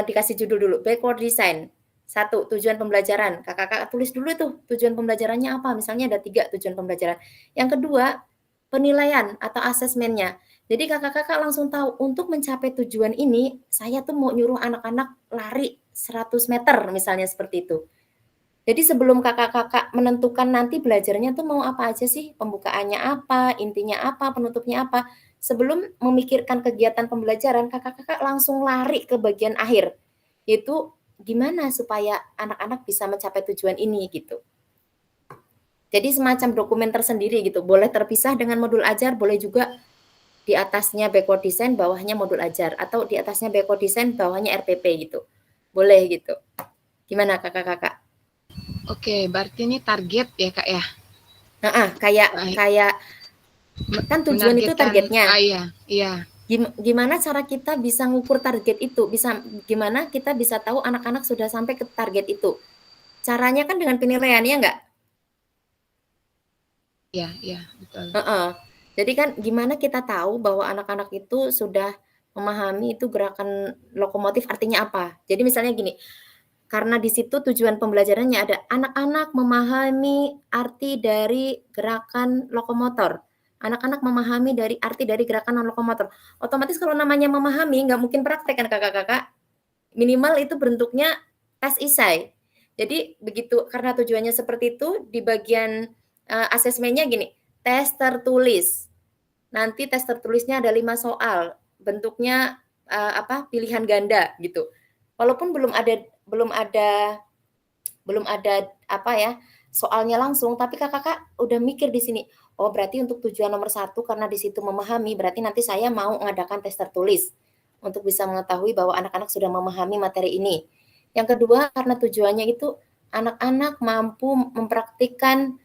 dikasih judul dulu, backward design. 1, tujuan pembelajaran. Kakak-kakak tulis dulu tuh tujuan pembelajarannya apa. Misalnya ada 3 tujuan pembelajaran. Yang kedua, penilaian atau asesmennya. Jadi kakak-kakak langsung tahu untuk mencapai tujuan ini, saya tuh mau nyuruh anak-anak lari 100 meter misalnya seperti itu. Jadi sebelum kakak-kakak menentukan nanti belajarnya tuh mau apa aja sih, pembukaannya apa, intinya apa, penutupnya apa, sebelum memikirkan kegiatan pembelajaran, kakak-kakak langsung lari ke bagian akhir, yaitu gimana supaya anak-anak bisa mencapai tujuan ini gitu. Jadi semacam dokumen tersendiri gitu, boleh terpisah dengan modul ajar, boleh juga di atasnya backward design, bawahnya modul ajar, atau di atasnya backward design, bawahnya RPP gitu. Boleh gitu. Gimana kakak-kakak? Oke, berarti ini target ya Kak ya? Kayak kan tujuan itu targetnya. Iya. Gimana cara kita bisa ngukur target itu? Gimana kita bisa tahu anak-anak sudah sampai ke target itu? Caranya kan dengan penilaian, ya enggak? Iya, betul. Jadi kan gimana kita tahu bahwa anak-anak itu sudah memahami itu gerakan lokomotif artinya apa? Jadi misalnya gini, karena di situ tujuan pembelajarannya ada anak-anak memahami arti dari gerakan lokomotor. Anak-anak memahami arti dari gerakan lokomotor. Otomatis kalau namanya memahami, nggak mungkin praktek kan kakak-kakak. Minimal itu bentuknya tes isai. Jadi begitu, karena tujuannya seperti itu, di bagian asesmennya gini, tes tertulis. Nanti tes tertulisnya ada 5 soal, bentuknya pilihan ganda gitu. Walaupun belum ada soalnya langsung, tapi kakak udah mikir di sini. Oh, berarti untuk tujuan nomor 1 karena di situ memahami, berarti nanti saya mau mengadakan tes tertulis untuk bisa mengetahui bahwa anak-anak sudah memahami materi ini. Yang kedua, karena tujuannya itu anak-anak mampu mempraktikkan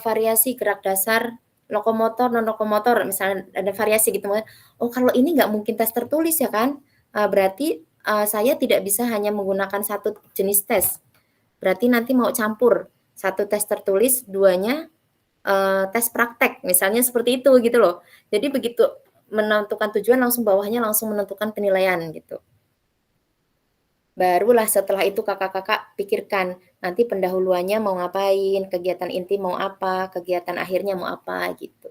variasi gerak dasar lokomotor, non lokomotor, misalnya ada variasi gitu. Oh, kalau ini nggak mungkin tes tertulis ya kan? Berarti saya tidak bisa hanya menggunakan satu jenis tes. Berarti nanti mau campur, 1 tes tertulis, 2-nya tes praktek, misalnya seperti itu gitu loh. Jadi begitu menentukan tujuan, langsung bawahnya langsung menentukan penilaian gitu. Barulah setelah itu kakak-kakak pikirkan, nanti pendahuluannya mau ngapain, kegiatan inti mau apa, kegiatan akhirnya mau apa gitu.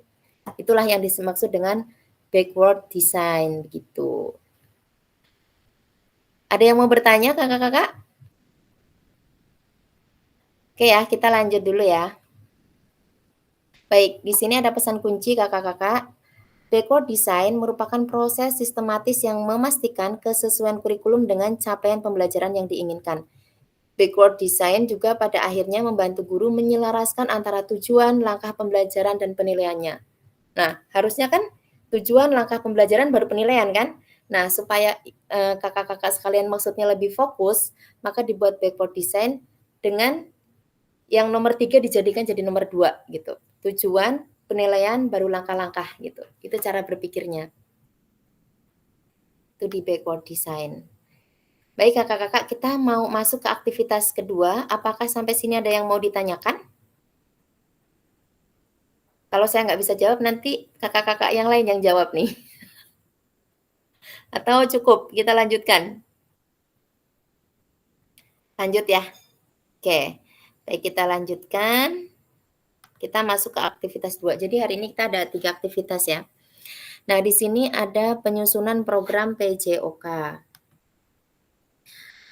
Itulah yang dimaksud dengan backward design gitu. Ada yang mau bertanya kakak-kakak? Oke ya, kita lanjut dulu ya. Baik, di sini ada pesan kunci kakak-kakak. Backward design merupakan proses sistematis yang memastikan kesesuaian kurikulum dengan capaian pembelajaran yang diinginkan. Backward design juga pada akhirnya membantu guru menyelaraskan antara tujuan, langkah pembelajaran, dan penilaiannya. Nah, harusnya kan tujuan, langkah pembelajaran, baru penilaian kan? Nah, supaya kakak-kakak sekalian maksudnya lebih fokus, maka dibuat backward design dengan yang nomor 3 dijadikan jadi nomor 2 gitu. Tujuan, penilaian, baru langkah-langkah gitu. Itu cara berpikirnya. Itu di backward design. Baik kakak-kakak, kita mau masuk ke aktivitas kedua. Apakah sampai sini ada yang mau ditanyakan? Kalau saya nggak bisa jawab, nanti kakak-kakak yang lain yang jawab nih. Atau cukup, kita lanjutkan? Lanjut ya? Oke, baik kita lanjutkan. Kita masuk ke aktivitas 2. Jadi hari ini kita ada 3 aktivitas ya. Nah, di sini ada penyusunan program PJOK.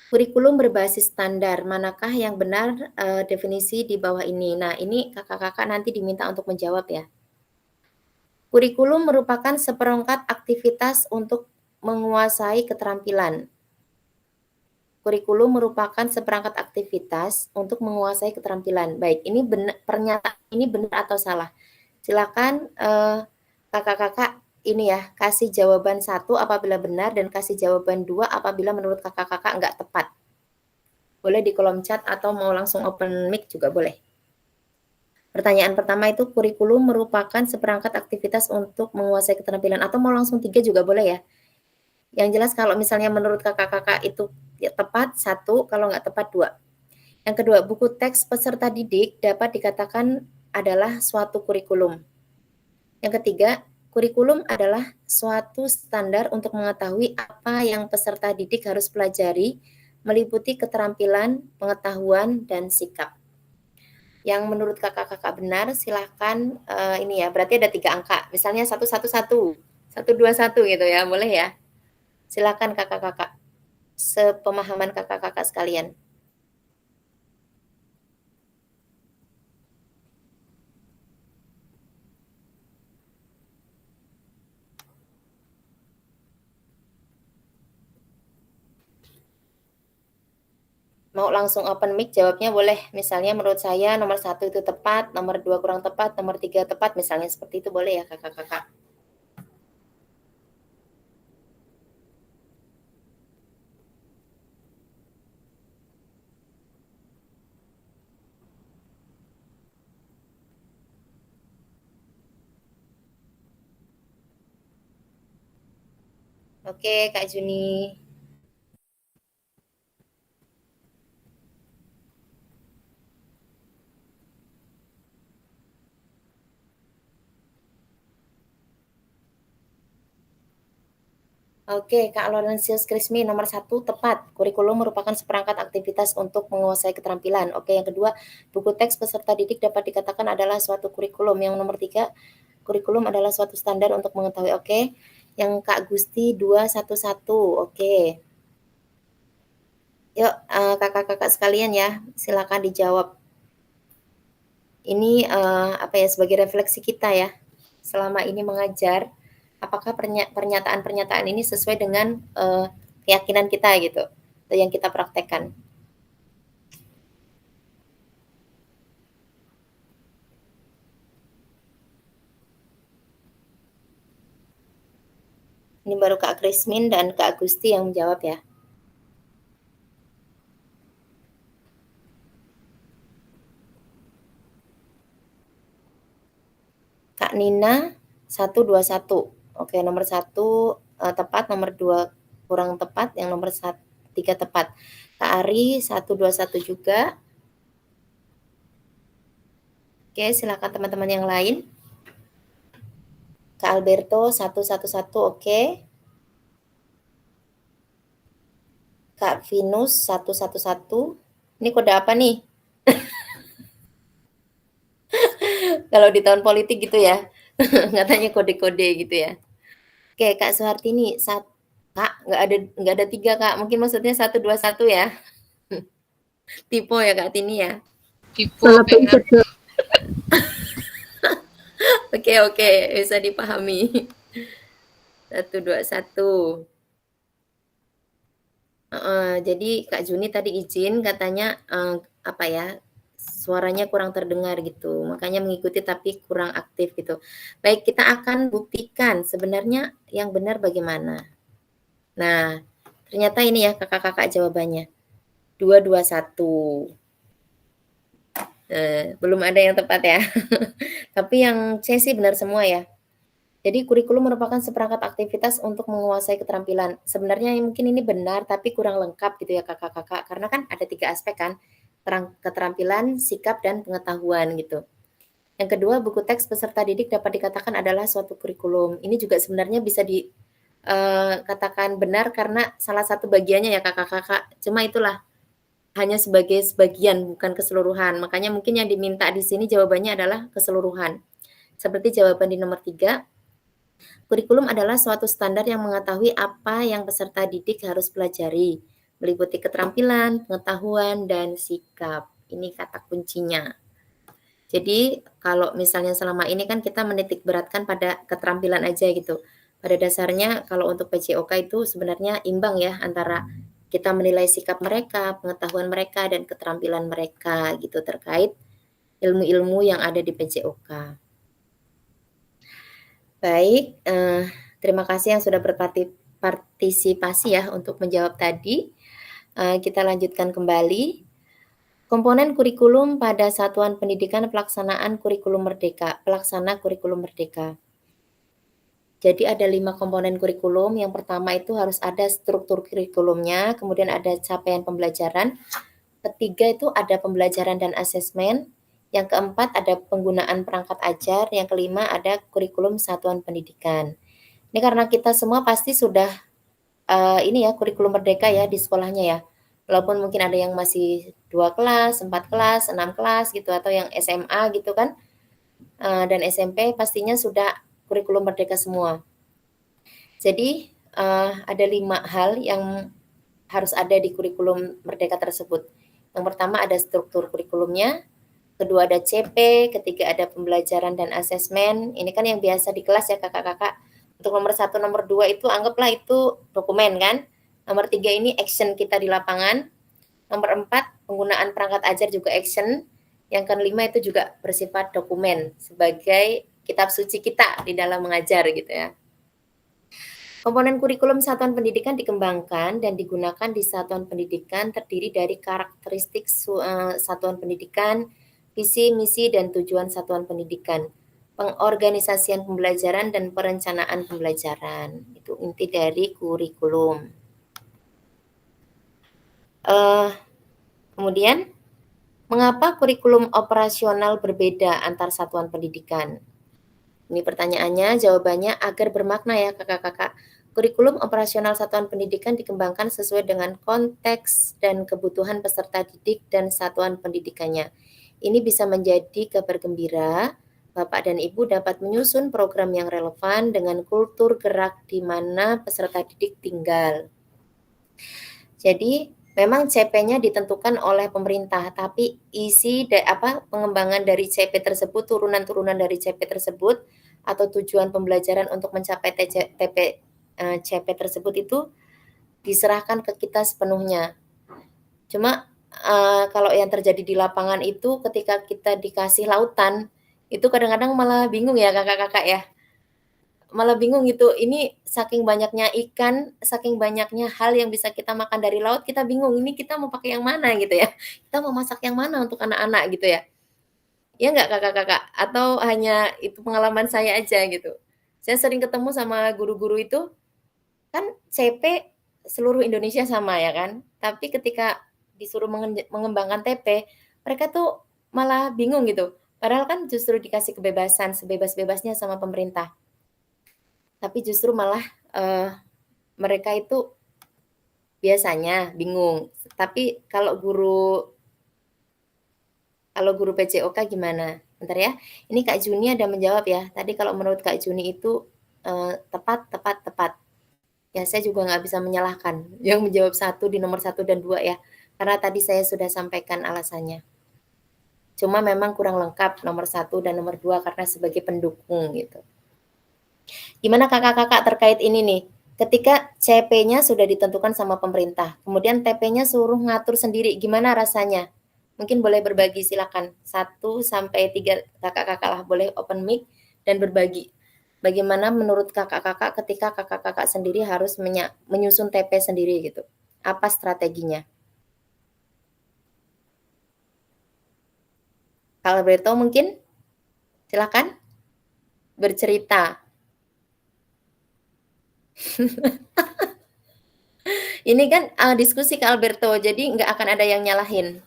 Kurikulum berbasis standar, manakah yang benar definisi di bawah ini? Nah, ini kakak-kakak nanti diminta untuk menjawab ya. Kurikulum merupakan seperangkat aktivitas untuk menguasai keterampilan. Kurikulum merupakan seperangkat aktivitas untuk menguasai keterampilan. Baik, ini benar, pernyataan ini benar atau salah? Silakan kakak-kakak ini ya, kasih jawaban 1 apabila benar dan kasih jawaban 2 apabila menurut kakak-kakak enggak tepat. Boleh di kolom chat atau mau langsung open mic juga boleh. Pertanyaan pertama itu kurikulum merupakan seperangkat aktivitas untuk menguasai keterampilan, atau mau langsung 3 juga boleh ya. Yang jelas kalau misalnya menurut kakak-kakak itu ya tepat 1, kalau nggak tepat 2. Yang kedua, buku teks peserta didik dapat dikatakan adalah suatu kurikulum. Yang ketiga, kurikulum adalah suatu standar untuk mengetahui apa yang peserta didik harus pelajari, meliputi keterampilan, pengetahuan, dan sikap. Yang menurut kakak-kakak benar, silahkan ini ya, berarti ada 3 angka. Misalnya 111, 121 gitu ya, boleh ya? Silakan kakak-kakak, sepemahaman kakak-kakak sekalian. Mau langsung open mic jawabnya boleh. Misalnya menurut saya nomor 1 itu tepat, nomor 2 kurang tepat, nomor 3 tepat, misalnya seperti itu boleh ya kakak-kakak. Oke, Kak Juni. Oke, Kak Laurentius Krismi, nomor 1 tepat. Kurikulum merupakan seperangkat aktivitas untuk menguasai keterampilan. Oke, yang kedua, buku teks peserta didik dapat dikatakan adalah suatu kurikulum. Yang nomor 3, kurikulum adalah suatu standar untuk mengetahui. Oke, yang Kak Gusti 211. Oke. Yuk, kakak-kakak sekalian ya, silakan dijawab. Ini apa ya, sebagai refleksi kita ya, selama ini mengajar, apakah pernyataan-pernyataan ini sesuai dengan keyakinan kita gitu, atau yang kita praktekkan. Ini baru Kak Krismin dan Kak Agusti yang menjawab ya. Kak Nina 121. Oke, nomor 1 tepat, nomor 2 kurang tepat, yang nomor 3 tepat. Kak Ari 121 juga. Oke, silakan teman-teman yang lain. Kak Alberto 111, oke. Kak Venus 111. Ini kode apa nih? Kalau di tahun politik gitu ya. Katanya kode-kode gitu ya. Oke, Kak Suhartini, Kak, nggak ada 3, Kak. Mungkin maksudnya 121 ya. Tipe ya Kak Tini ya. Tipe Salah benar. pencet. Oke, bisa dipahami. 121. Jadi Kak Juni tadi izin katanya, apa ya, suaranya kurang terdengar gitu, makanya mengikuti tapi kurang aktif gitu. Baik, kita akan buktikan sebenarnya yang benar bagaimana. Nah, ternyata ini ya Kakak-kakak jawabannya, 221. Belum ada yang tepat ya. Tapi yang C sih benar semua ya. Jadi kurikulum merupakan seperangkat aktivitas untuk menguasai keterampilan. Sebenarnya mungkin ini benar, tapi kurang lengkap gitu ya Kakak-kakak, karena kan ada 3 aspek kan, keterampilan, sikap, dan pengetahuan gitu. Yang kedua, buku teks peserta didik dapat dikatakan adalah suatu kurikulum. Ini juga sebenarnya bisa katakan benar karena salah satu bagiannya ya Kakak-kakak, cuma itulah hanya sebagai sebagian, bukan keseluruhan. Makanya mungkin yang diminta di sini jawabannya adalah keseluruhan. Seperti jawaban di nomor 3, kurikulum adalah suatu standar yang mengetahui apa yang peserta didik harus pelajari, meliputi keterampilan, pengetahuan, dan sikap. Ini kata kuncinya. Jadi kalau misalnya selama ini kan kita menitik beratkan pada keterampilan aja gitu. Pada dasarnya kalau untuk PJOK itu sebenarnya imbang ya antara kita menilai sikap mereka, pengetahuan mereka, dan keterampilan mereka gitu terkait ilmu-ilmu yang ada di PJOK. Baik, terima kasih yang sudah berpartisipasi ya untuk menjawab tadi. Kita lanjutkan kembali. Komponen kurikulum pada Satuan Pendidikan Pelaksanaan Kurikulum Merdeka, Pelaksana Kurikulum Merdeka. Jadi ada 5 komponen kurikulum. Yang pertama itu harus ada struktur kurikulumnya, kemudian ada capaian pembelajaran. Ketiga itu ada pembelajaran dan asesmen. Yang keempat ada penggunaan perangkat ajar, yang kelima ada kurikulum satuan pendidikan. Ini karena kita semua pasti sudah ini ya kurikulum merdeka ya di sekolahnya ya. Walaupun mungkin ada yang masih 2 kelas, 4 kelas, 6 kelas gitu atau yang SMA gitu kan. Dan SMP pastinya sudah kurikulum merdeka semua. Jadi ada 5 hal yang harus ada di kurikulum merdeka tersebut. Yang pertama ada struktur kurikulumnya, kedua ada CP, ketiga ada pembelajaran dan asesmen. Ini kan yang biasa di kelas ya Kakak-kakak. Untuk nomor 1, nomor 2 itu anggaplah itu dokumen kan. Nomor 3 ini action kita di lapangan. Nomor 4 penggunaan perangkat ajar juga action. Yang kelima itu juga bersifat dokumen sebagai kitab suci kita di dalam mengajar gitu ya. Komponen kurikulum satuan pendidikan dikembangkan dan digunakan di satuan pendidikan terdiri dari karakteristik satuan pendidikan, visi, misi, dan tujuan satuan pendidikan, pengorganisasian pembelajaran, dan perencanaan pembelajaran. Itu inti dari kurikulum. Kemudian, mengapa kurikulum operasional berbeda antar satuan pendidikan? Ini pertanyaannya, jawabannya agar bermakna ya kakak-kakak. Kurikulum operasional satuan pendidikan dikembangkan sesuai dengan konteks dan kebutuhan peserta didik dan satuan pendidikannya. Ini bisa menjadi kabar gembira, Bapak dan Ibu dapat menyusun program yang relevan dengan kultur gerak di mana peserta didik tinggal. Jadi, memang CP-nya ditentukan oleh pemerintah, tapi isi pengembangan dari CP tersebut, turunan-turunan dari CP tersebut, atau tujuan pembelajaran untuk mencapai CP tersebut itu diserahkan ke kita sepenuhnya. Cuma kalau yang terjadi di lapangan itu ketika kita dikasih lautan, itu kadang-kadang malah bingung ya kakak-kakak ya. Malah bingung gitu, ini saking banyaknya ikan, saking banyaknya hal yang bisa kita makan dari laut, kita bingung ini kita mau pakai yang mana gitu ya. Kita mau masak yang mana untuk anak-anak gitu ya. Ya nggak kakak-kakak? Atau hanya itu pengalaman saya aja gitu? Saya sering ketemu sama guru-guru itu, kan CP seluruh Indonesia sama ya kan, tapi ketika disuruh mengembangkan TP, mereka tuh malah bingung gitu. Padahal kan justru dikasih kebebasan sebebas-bebasnya sama pemerintah. Tapi justru malah mereka itu biasanya bingung. Tapi kalau guru PJOK gimana? Bentar ya. Ini Kak Juni ada menjawab ya. Tadi kalau menurut Kak Juni itu tepat. Ya saya juga nggak bisa menyalahkan yang menjawab 1 di nomor 1 dan 2 ya. Karena tadi saya sudah sampaikan alasannya. Cuma memang kurang lengkap nomor 1 dan nomor 2 karena sebagai pendukung gitu. Gimana kakak-kakak terkait ini nih? ketika CP-nya sudah ditentukan sama pemerintah, kemudian TP-nya suruh ngatur sendiri, gimana rasanya? Mungkin boleh berbagi, silakan. 1 sampai 3 kakak-kakak lah, boleh open mic dan berbagi. Bagaimana menurut kakak-kakak ketika kakak-kakak sendiri harus menyusun TP sendiri gitu? Apa strateginya? Kak Alberto mungkin? Silakan bercerita. Ini kan diskusi Kak Alberto, jadi nggak akan ada yang nyalahin.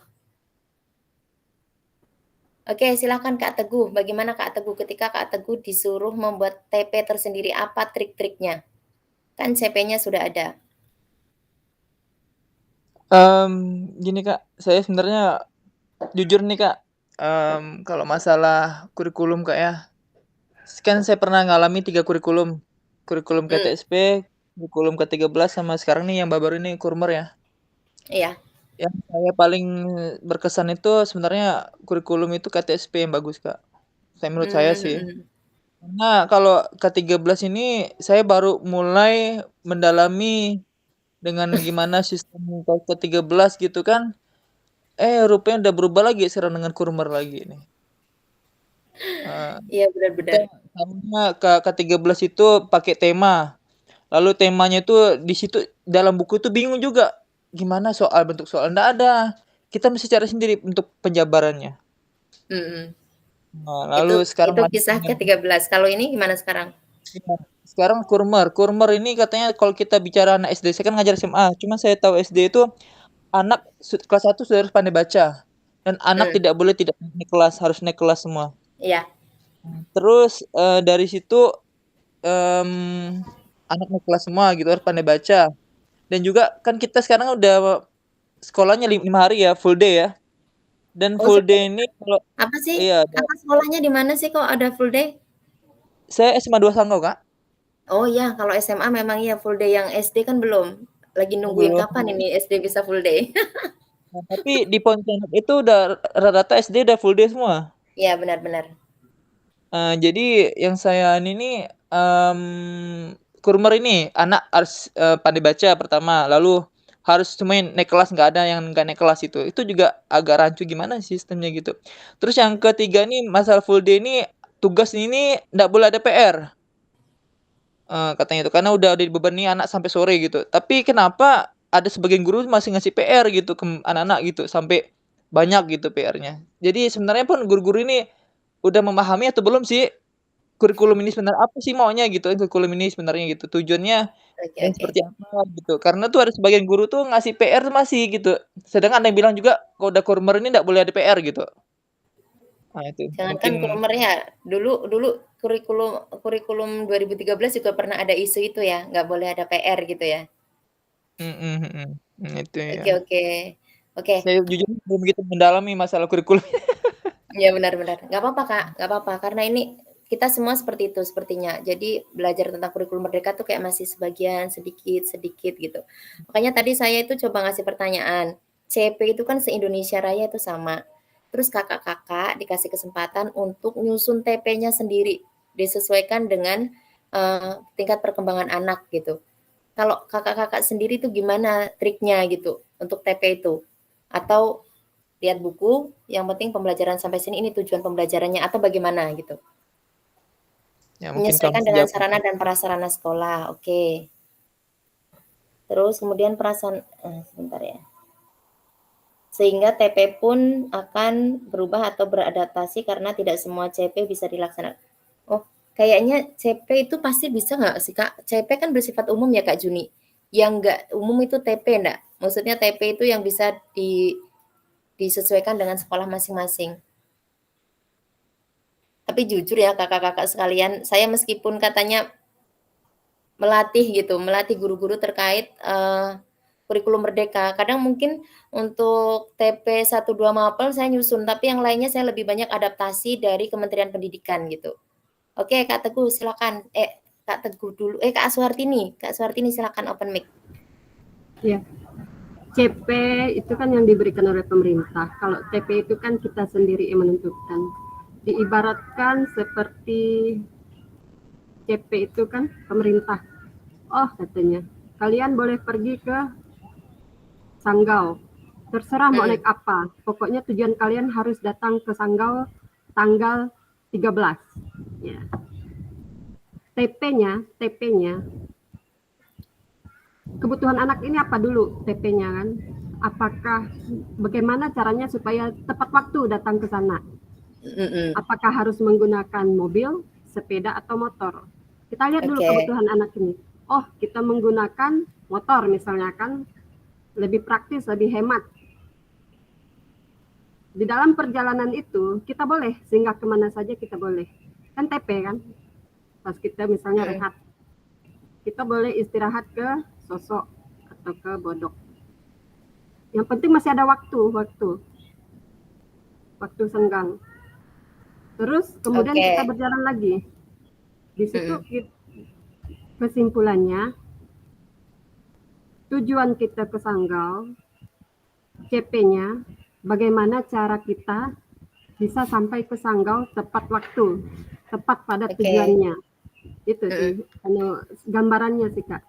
Oke, silakan Kak Teguh. Bagaimana Kak Teguh ketika Kak Teguh disuruh membuat TP tersendiri, apa trik-triknya? Kan CP-nya sudah ada. Gini Kak, saya sebenarnya jujur nih Kak, kalau masalah kurikulum Kak ya, kan saya pernah ngalami 3 kurikulum. Kurikulum KTSP, kurikulum ke-13 sama sekarang nih yang baru-baru ini Kurmer ya. Iya. Yang saya paling berkesan itu sebenarnya kurikulum itu KTSP yang bagus Kak. Menurut saya sih. Karena kalau ke-13 ini saya baru mulai mendalami dengan gimana sistem ke-13 gitu kan. Rupanya udah berubah lagi sekarang dengan Kurmer lagi nih. Iya benar-benar. Sama ke-13 itu pakai tema. Lalu temanya itu di situ dalam buku itu bingung juga. Gimana soal bentuk soal nggak ada. Kita mesti cari sendiri untuk penjabarannya. Nah, lalu sekarang itu kisah ke-13. Kalau ini gimana sekarang? Sekarang Kurmer. Kurmer ini katanya kalau kita bicara anak SD, saya kan ngajar SMA. Cuma saya tahu SD itu anak kelas 1 sudah harus pandai baca. Dan anak tidak boleh tidak naik kelas, harus naik kelas semua. Iya. Terus dari situ anak naik kelas semua gitu, harus pandai baca. Dan juga kan kita sekarang udah sekolahnya 5 hari ya, full day ya. Dan full day ini kalau apa sih? iya, Kakak sekolahnya di mana sih kok ada full day? saya SMA 2 Sanggau, Kak. Oh ya, kalau SMA memang iya full day, yang SD kan belum. Lagi nungguin kapan ini SD bisa full day. Nah, tapi di Pontianak itu udah rata-rata SD udah full day semua. Iya, benar-benar. Jadi yang saya ini Kurmer ini anak harus pandai baca pertama, lalu harus semuanya naik kelas, nggak ada yang nggak naik kelas itu. Itu juga agak rancu gimana sistemnya gitu. Terus yang ketiga nih masalah full day ini tugas ini nggak boleh ada PR. Katanya itu karena udah dibebani anak sampai sore gitu. Tapi kenapa ada sebagian guru masih ngasih PR gitu ke anak-anak gitu sampai banyak gitu PR-nya. Jadi sebenarnya pun guru-guru ini udah memahami atau belum sih kurikulum ini sebenarnya apa sih maunya gitu, kurikulum ini sebenarnya gitu, tujuannya dan seperti apa gitu. Karena tuh ada sebagian guru tuh ngasih PR masih gitu. Sedangkan ada yang bilang juga kalau udah Kurmer ini enggak boleh ada PR gitu. Nah itu. Jangankan Kurmer ya, dulu kurikulum 2013 juga pernah ada isu itu ya, nggak boleh ada PR gitu ya. Itu ya. Oke. Saya jujur belum begitu mendalami masalah kurikulum. Iya benar-benar. Nggak apa-apa Kak, nggak apa-apa. Karena ini kita semua seperti itu sepertinya. Jadi belajar tentang kurikulum merdeka tuh kayak masih sebagian, sedikit gitu. Makanya tadi saya itu coba ngasih pertanyaan. CP itu kan se-Indonesia Raya itu sama. Terus kakak-kakak dikasih kesempatan untuk nyusun TP-nya sendiri, disesuaikan dengan tingkat perkembangan anak gitu. Kalau kakak-kakak sendiri tuh gimana triknya gitu untuk TP itu? Atau lihat buku, yang penting pembelajaran sampai sini, ini tujuan pembelajarannya atau bagaimana gitu? Ya, Menyesuaikan dengan sarana dan prasarana sekolah, oke. Terus kemudian sebentar ya. Sehingga TP pun akan berubah atau beradaptasi karena tidak semua CP bisa dilaksanakan. Oh, kayaknya CP itu pasti bisa nggak sih Kak? CP kan bersifat umum ya Kak Juni. Yang nggak umum itu TP enggak? Maksudnya TP itu yang bisa disesuaikan dengan sekolah masing-masing. Tapi jujur ya kakak-kakak sekalian, saya meskipun katanya melatih guru-guru terkait kurikulum merdeka. Kadang mungkin untuk TP 1, 2 Mapel saya nyusun, tapi yang lainnya saya lebih banyak adaptasi dari Kementerian Pendidikan gitu. Oke, Kak Teguh silakan. Kak Teguh dulu. Kak Suhartini. Kak Suhartini silakan open mic. Iya. CP itu kan yang diberikan oleh pemerintah. Kalau TP itu kan kita sendiri yang menentukan. Diibaratkan seperti CP itu kan pemerintah. Oh katanya, kalian boleh pergi ke Sanggau. Terserah mau naik apa. Pokoknya tujuan kalian harus datang ke Sanggau tanggal 13. Ya. TP-nya, kebutuhan anak ini apa dulu TP-nya kan? Apakah bagaimana caranya supaya tepat waktu datang ke sana? Apakah harus menggunakan mobil, sepeda atau motor? Kita lihat dulu kebutuhan anak ini. Oh, kita menggunakan motor misalnya kan lebih praktis, lebih hemat. Di dalam perjalanan itu kita boleh singgah kemana saja kita boleh. Kan TP kan? Pas kita misalnya rehat, kita boleh istirahat ke Sosok atau ke Bodok. Yang penting masih ada waktu senggang. Terus kemudian kita berjalan lagi. Di situ kesimpulannya, tujuan kita ke Sanggau, CP-nya, bagaimana cara kita bisa sampai ke Sanggau tepat waktu, tepat pada tujuannya. Itu sih, gambarannya sih Kak.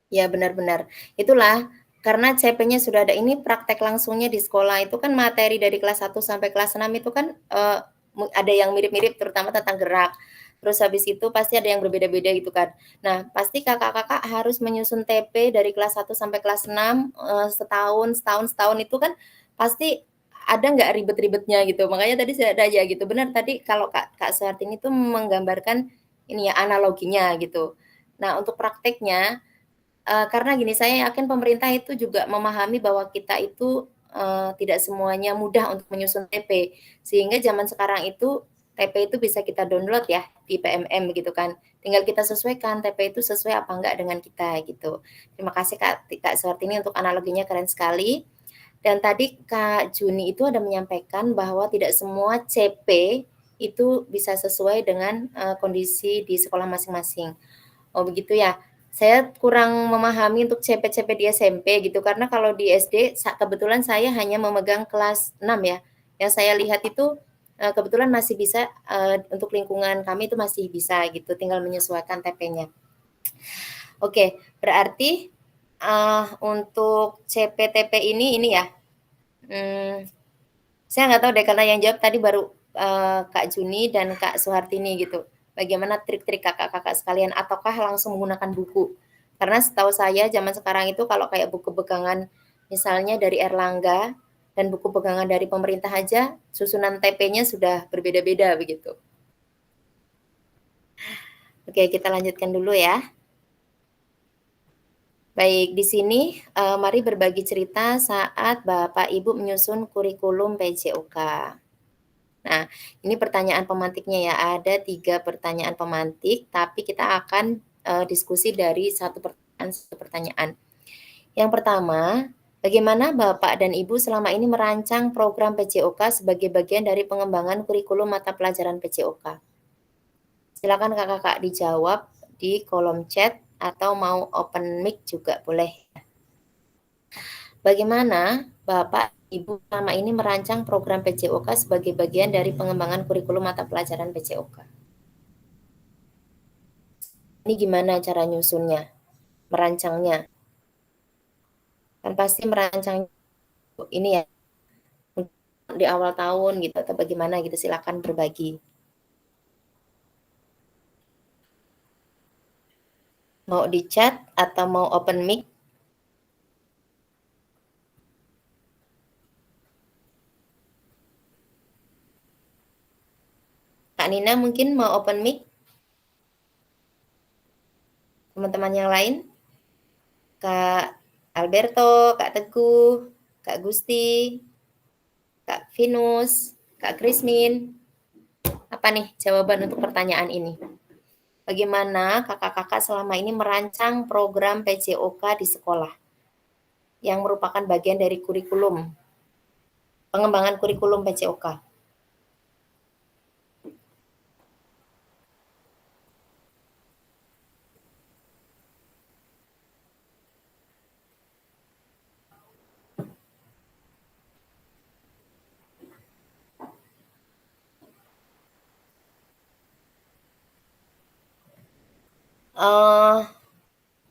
Ya benar-benar. Itulah karena CP-nya sudah ada, ini praktek langsungnya di sekolah itu kan materi dari kelas 1 sampai kelas 6 itu kan ada yang mirip-mirip terutama tentang gerak. Terus habis itu pasti ada yang berbeda-beda gitu kan. Nah, pasti kakak-kakak harus menyusun TP dari kelas 1 sampai kelas 6 setahun itu kan pasti ada nggak ribet-ribetnya gitu. Makanya tadi saya ada aja gitu. Benar tadi kalau Kak Suhartini itu menggambarkan ini ya analoginya gitu. Nah, untuk prakteknya karena gini, saya yakin pemerintah itu juga memahami bahwa kita itu tidak semuanya mudah untuk menyusun TP. Sehingga zaman sekarang itu TP itu bisa kita download ya di PMM gitu kan. Tinggal kita sesuaikan TP itu sesuai apa enggak dengan kita gitu. Terima kasih Kak Suhartini untuk analoginya keren sekali. Dan tadi Kak Juni itu ada menyampaikan bahwa tidak semua CP itu bisa sesuai dengan kondisi di sekolah masing-masing. Oh begitu ya. Saya kurang memahami untuk CP-CP di SMP gitu, karena kalau di SD kebetulan saya hanya memegang kelas 6 ya. Yang saya lihat itu kebetulan masih bisa untuk lingkungan kami itu masih bisa gitu, tinggal menyesuaikan TP-nya. Oke, berarti untuk CP-TP ini ya. Saya nggak tahu deh karena yang jawab tadi baru Kak Juni dan Kak Suhartini gitu. Bagaimana trik-trik kakak-kakak sekalian ataukah langsung menggunakan buku? Karena setahu saya zaman sekarang itu kalau kayak buku pegangan misalnya dari Erlangga dan buku pegangan dari pemerintah aja susunan TP-nya sudah berbeda-beda begitu. Oke, kita lanjutkan dulu ya. Baik, di sini mari berbagi cerita saat Bapak Ibu menyusun kurikulum PJOK. Nah, ini pertanyaan pemantiknya ya. Ada 3 pertanyaan pemantik, tapi kita akan diskusi dari satu pertanyaan. Yang pertama, bagaimana Bapak dan Ibu selama ini merancang program PJOK sebagai bagian dari pengembangan kurikulum mata pelajaran PJOK? Silakan kakak-kakak dijawab di kolom chat atau mau open mic juga boleh. Bagaimana Bapak Ibu selama ini merancang program PJOK sebagai bagian dari pengembangan kurikulum mata pelajaran PJOK? Ini gimana cara nyusunnya, merancangnya? Kan pasti merancang ini ya di awal tahun gitu atau bagaimana gitu, silakan berbagi. Mau di chat atau mau open mic? Kak Nina mungkin mau open mic? Teman-teman yang lain? Kak Alberto, Kak Teguh, Kak Gusti, Kak Venus, Kak Krismin. Apa nih jawaban untuk pertanyaan ini? Bagaimana kakak-kakak selama ini merancang program PJOK di sekolah yang merupakan bagian dari kurikulum, pengembangan kurikulum PJOK?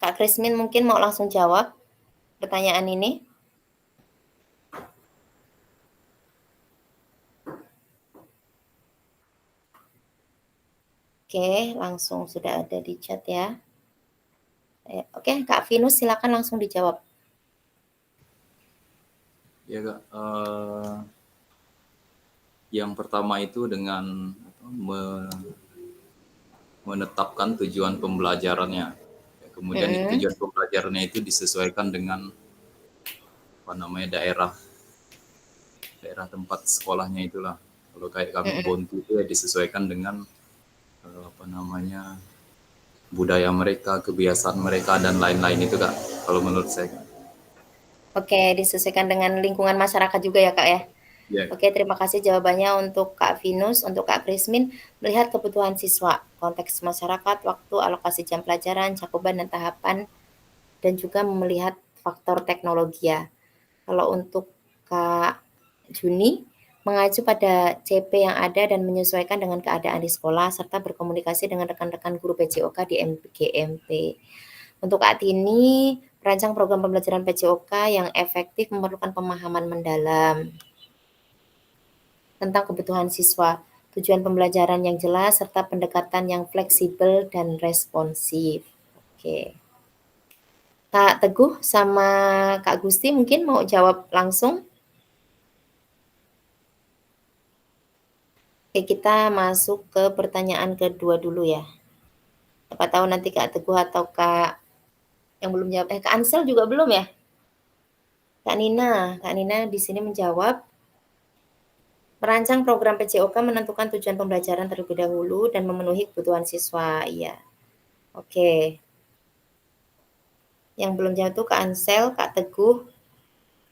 Kak Krismin mungkin mau langsung jawab pertanyaan ini. Oke, langsung sudah ada di chat ya. Oke, Kak Vinus silakan langsung dijawab. Ya Kak, yang pertama itu dengan menetapkan tujuan pembelajarannya. Kemudian tujuan pembelajarannya itu disesuaikan dengan daerah tempat sekolahnya itulah. Kalau kayak kami Bontu itu ya disesuaikan dengan budaya mereka, kebiasaan mereka dan lain-lain itu Kak. Kalau menurut saya. Oke, disesuaikan dengan lingkungan masyarakat juga ya Kak ya. Ya. Oke, terima kasih jawabannya untuk Kak Vinus. Untuk Kak Krismin, melihat kebutuhan siswa, konteks masyarakat, waktu, alokasi jam pelajaran, cakupan dan tahapan, dan juga melihat faktor teknologi ya. Kalau untuk Kak Juni, mengacu pada CP yang ada dan menyesuaikan dengan keadaan di sekolah, serta berkomunikasi dengan rekan-rekan guru PJOK di GMP. Untuk Kak Tini, merancang program pembelajaran PJOK yang efektif memerlukan pemahaman mendalam tentang kebutuhan siswa, tujuan pembelajaran yang jelas, serta pendekatan yang fleksibel dan responsif. Oke. Kak Teguh sama Kak Gusti mungkin mau jawab langsung? Oke, kita masuk ke pertanyaan kedua dulu ya. Siapa tahu nanti Kak Teguh atau Kak yang belum jawab. Kak Ansel juga belum ya? Kak Nina di sini menjawab. Merancang program PJOK menentukan tujuan pembelajaran terlebih dahulu dan memenuhi kebutuhan siswa. Iya. Oke. Yang belum jawab tuh Kak Ansel, Kak Teguh,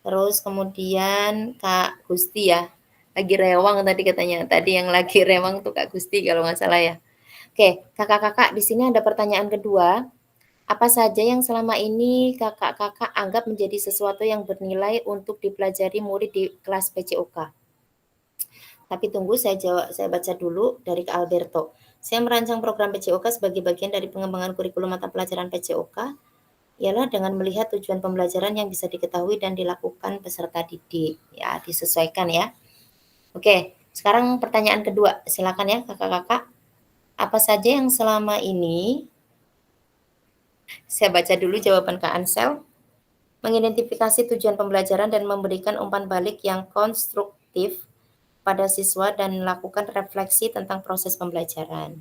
terus kemudian Kak Gusti ya. Lagi rewang tadi katanya. Tadi yang lagi rewang tuh Kak Gusti kalau nggak salah ya. Oke, kakak-kakak di sini ada pertanyaan kedua. Apa saja yang selama ini kakak-kakak anggap menjadi sesuatu yang bernilai untuk dipelajari murid di kelas PJOK? Tapi tunggu, saya baca dulu dari Kak Alberto. Saya merancang program PJOK sebagai bagian dari pengembangan kurikulum mata pelajaran PJOK, ialah dengan melihat tujuan pembelajaran yang bisa diketahui dan dilakukan peserta didik. Ya, disesuaikan ya. Oke, sekarang pertanyaan kedua. Silakan ya kakak-kakak. Apa saja yang selama ini, saya baca dulu jawaban Kak Ansel, mengidentifikasi tujuan pembelajaran dan memberikan umpan balik yang konstruktif pada siswa dan melakukan refleksi tentang proses pembelajaran.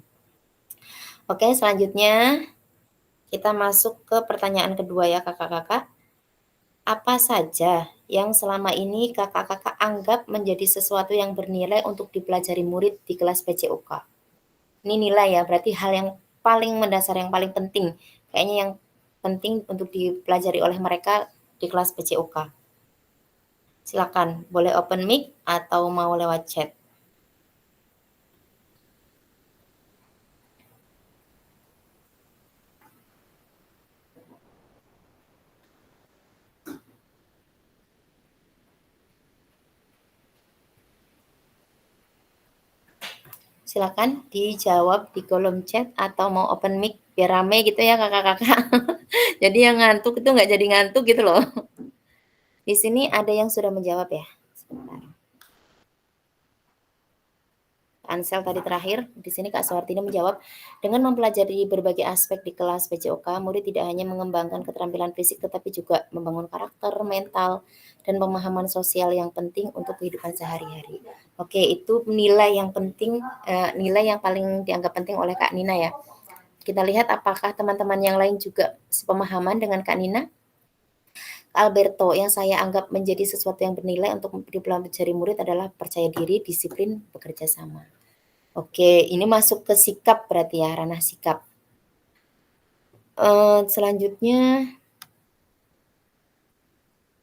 Oke, selanjutnya kita masuk ke pertanyaan kedua ya kakak-kakak. Apa saja yang selama ini kakak-kakak anggap menjadi sesuatu yang bernilai untuk dipelajari murid di kelas PJOK? Ini nilai ya, berarti hal yang paling mendasar, yang paling penting. Kayaknya yang penting untuk dipelajari oleh mereka di kelas PJOK. Silakan, boleh open mic atau mau lewat chat. Silakan dijawab di kolom chat atau mau open mic biar rame gitu ya kakak-kakak. Jadi yang ngantuk itu nggak jadi ngantuk gitu loh. Di sini ada yang sudah menjawab ya. Sebentar. Ansel tadi terakhir, di sini Kak Suwartini menjawab, dengan mempelajari berbagai aspek di kelas PJOK, murid tidak hanya mengembangkan keterampilan fisik tetapi juga membangun karakter, mental, dan pemahaman sosial yang penting untuk kehidupan sehari-hari. Oke, itu nilai yang penting, nilai yang paling dianggap penting oleh Kak Nina ya. Kita lihat apakah teman-teman yang lain juga sepemahaman dengan Kak Nina? Alberto, yang saya anggap menjadi sesuatu yang bernilai untuk dipelajari murid adalah percaya diri, disiplin, bekerja sama. Oke, ini masuk ke sikap berarti ya, ranah sikap. Selanjutnya,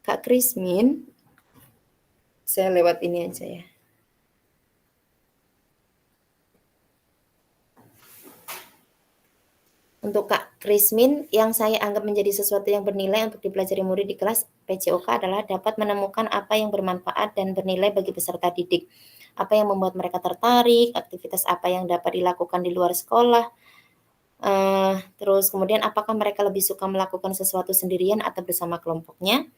Kak Krismin, saya lewat ini aja ya. Untuk Kak Krismin, yang saya anggap menjadi sesuatu yang bernilai untuk dipelajari murid di kelas PJOK adalah dapat menemukan apa yang bermanfaat dan bernilai bagi peserta didik. Apa yang membuat mereka tertarik, aktivitas apa yang dapat dilakukan di luar sekolah, Terus kemudian apakah mereka lebih suka melakukan sesuatu sendirian atau bersama kelompoknya?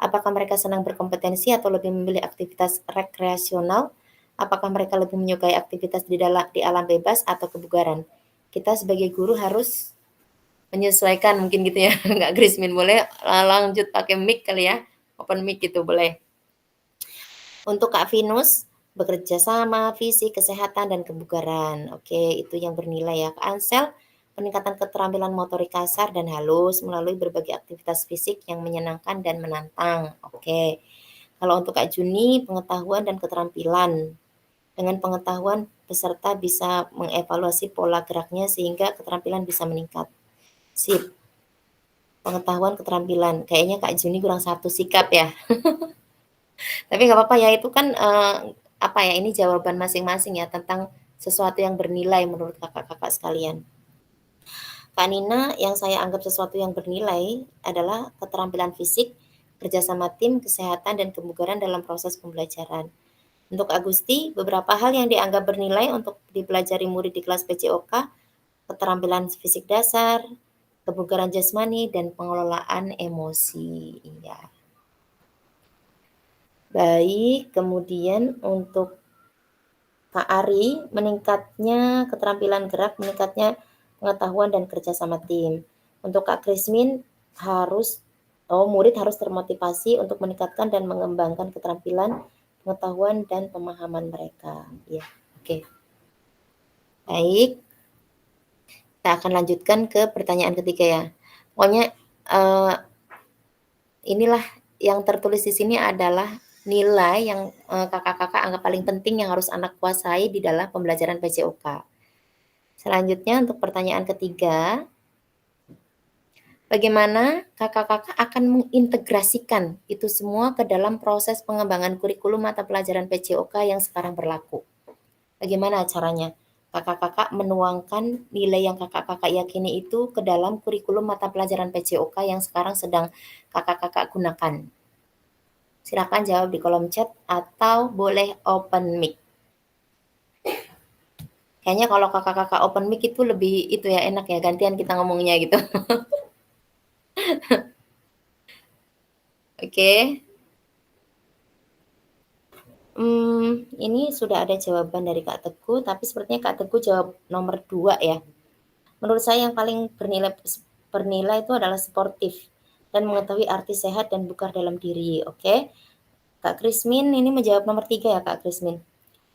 Apakah mereka senang berkompetensi atau lebih memilih aktivitas rekreasional? Apakah mereka lebih menyukai aktivitas di alam bebas atau kebugaran? Kita sebagai guru harus menyesuaikan mungkin gitu ya. Nggak Grismin, boleh lanjut pakai mic kali ya, open mic gitu boleh. Untuk Kak Venus, bekerja sama, fisik, kesehatan, dan kebugaran. Oke, itu yang bernilai ya. Kak Ansel, peningkatan keterampilan motorik kasar dan halus melalui berbagai aktivitas fisik yang menyenangkan dan menantang. Oke. Kalau untuk Kak Juni, pengetahuan dan keterampilan. Dengan pengetahuan, peserta bisa mengevaluasi pola geraknya sehingga keterampilan bisa meningkat. Sip. Pengetahuan, keterampilan. Kayaknya Kak Juni kurang satu sikap ya. Tapi nggak apa-apa ya, itu kan apa ya, ini jawaban masing-masing ya tentang sesuatu yang bernilai menurut kakak-kakak sekalian. Kak Nina, yang saya anggap sesuatu yang bernilai adalah keterampilan fisik, kerjasama tim, kesehatan, dan kebugaran dalam proses pembelajaran. Untuk Agusti, beberapa hal yang dianggap bernilai untuk dipelajari murid di kelas PJOK, keterampilan fisik dasar, kebugaran jasmani, dan pengelolaan emosi. Iya. Baik, kemudian untuk Kak Ari, meningkatnya keterampilan gerak, meningkatnya pengetahuan dan kerja sama tim. Untuk Kak Krismin, murid harus termotivasi untuk meningkatkan dan mengembangkan keterampilan, pengetahuan, dan pemahaman mereka. Ya, oke. Baik, kita akan lanjutkan ke pertanyaan ketiga ya. Pokoknya inilah yang tertulis di sini adalah nilai yang kakak-kakak anggap paling penting yang harus anak kuasai di dalam pembelajaran PJOK. Selanjutnya untuk pertanyaan ketiga, bagaimana kakak-kakak akan mengintegrasikan itu semua ke dalam proses pengembangan kurikulum mata pelajaran PJOK yang sekarang berlaku? Bagaimana caranya? Kakak-kakak menuangkan nilai yang kakak-kakak yakini itu ke dalam kurikulum mata pelajaran PJOK yang sekarang sedang kakak-kakak gunakan. Silakan jawab di kolom chat atau boleh open mic. Kayaknya kalau kakak-kakak open mic itu lebih itu ya, enak ya, gantian kita ngomongnya gitu. Oke. Ini sudah ada jawaban dari Kak Teguh, tapi sepertinya Kak Teguh jawab nomor 2 ya. Menurut saya yang paling bernilai itu adalah sportif dan mengetahui arti sehat dan bugar dalam diri. Oke. Kak Krismin ini menjawab nomor 3 ya Kak Krismin.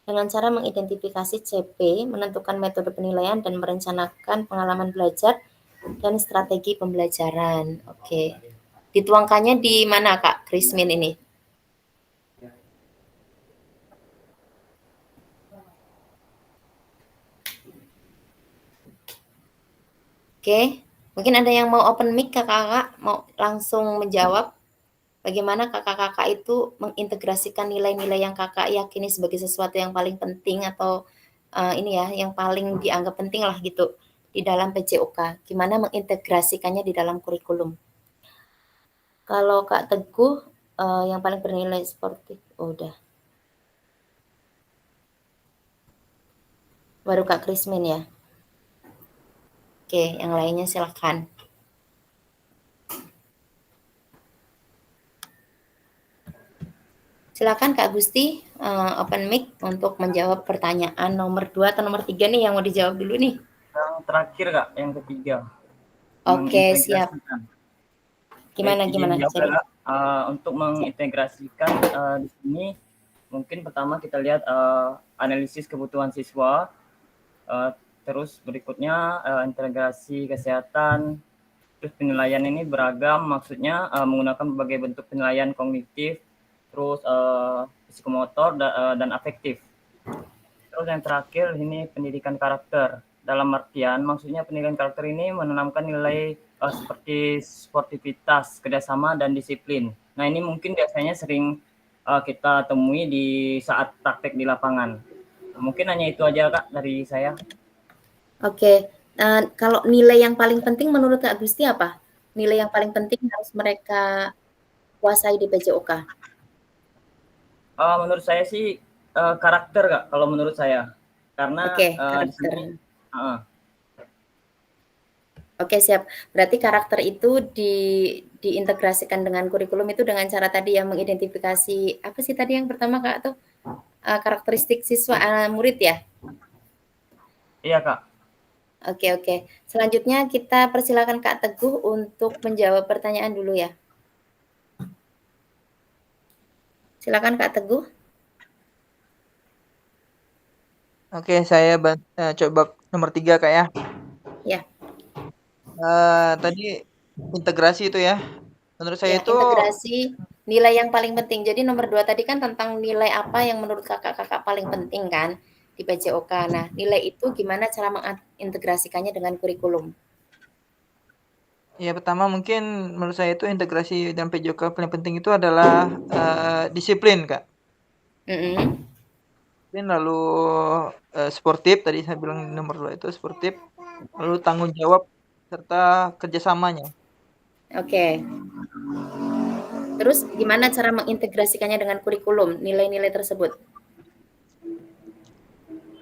Dengan cara mengidentifikasi CP, menentukan metode penilaian dan merencanakan pengalaman belajar dan strategi pembelajaran. Oke. Dituangkannya di mana Kak Krismin ini? Oke, mungkin ada yang mau open mic kakak-kakak, mau langsung menjawab bagaimana kakak-kakak itu mengintegrasikan nilai-nilai yang kakak yakini sebagai sesuatu yang paling penting atau ini ya, yang paling dianggap penting lah gitu di dalam PJOK. Gimana mengintegrasikannya di dalam kurikulum? Kalau Kak Teguh yang paling bernilai sportif, udah. Baru Kak Krismin ya. Oke, yang lainnya silakan. Silakan Kak Gusti, open mic untuk menjawab pertanyaan nomor 2 atau nomor 3 nih yang mau dijawab dulu nih. Yang terakhir Kak, yang ketiga. Oke, siap. Gimana? Adalah, untuk mengintegrasikan di sini mungkin pertama kita lihat analisis kebutuhan siswa, terus berikutnya integrasi kesehatan, terus penilaian ini beragam, maksudnya menggunakan berbagai bentuk penilaian kognitif, terus psikomotor dan afektif. Terus yang terakhir ini pendidikan karakter. Dalam artian maksudnya pendidikan karakter ini menanamkan nilai seperti sportivitas, kerjasama, dan disiplin. Nah ini mungkin biasanya sering kita temui di saat praktek di lapangan. Mungkin hanya itu aja Kak dari saya. Oke, kalau nilai yang paling penting menurut Kak Gusti apa? Nilai yang paling penting harus mereka kuasai di PJOK? Menurut saya sih karakter Kak, kalau menurut saya. Karena Oke, karakter. di sini, Oke, siap. Berarti karakter itu diintegrasikan dengan kurikulum itu dengan cara tadi yang mengidentifikasi apa sih tadi yang pertama Kak tuh? Karakteristik siswa murid ya? Iya, Kak. Oke. Selanjutnya kita persilakan Kak Teguh untuk menjawab pertanyaan dulu ya. Silakan Kak Teguh. Oke, saya coba nomor 3 Kak ya. Ya. Tadi integrasi itu ya. Menurut saya Ya, itu integrasi nilai yang paling penting. Jadi nomor 2 tadi kan tentang nilai apa yang menurut kakak-kakak paling penting kan di PJOK. Nah, nilai itu gimana cara mengintegrasikannya dengan kurikulum? ya pertama mungkin menurut saya itu integrasi dan PJOK paling penting itu adalah disiplin Kak. Disiplin lalu sportif tadi saya bilang nomor 2 itu sportif, lalu tanggung jawab serta kerjasamanya. Oke. Terus gimana cara mengintegrasikannya dengan kurikulum, nilai-nilai tersebut?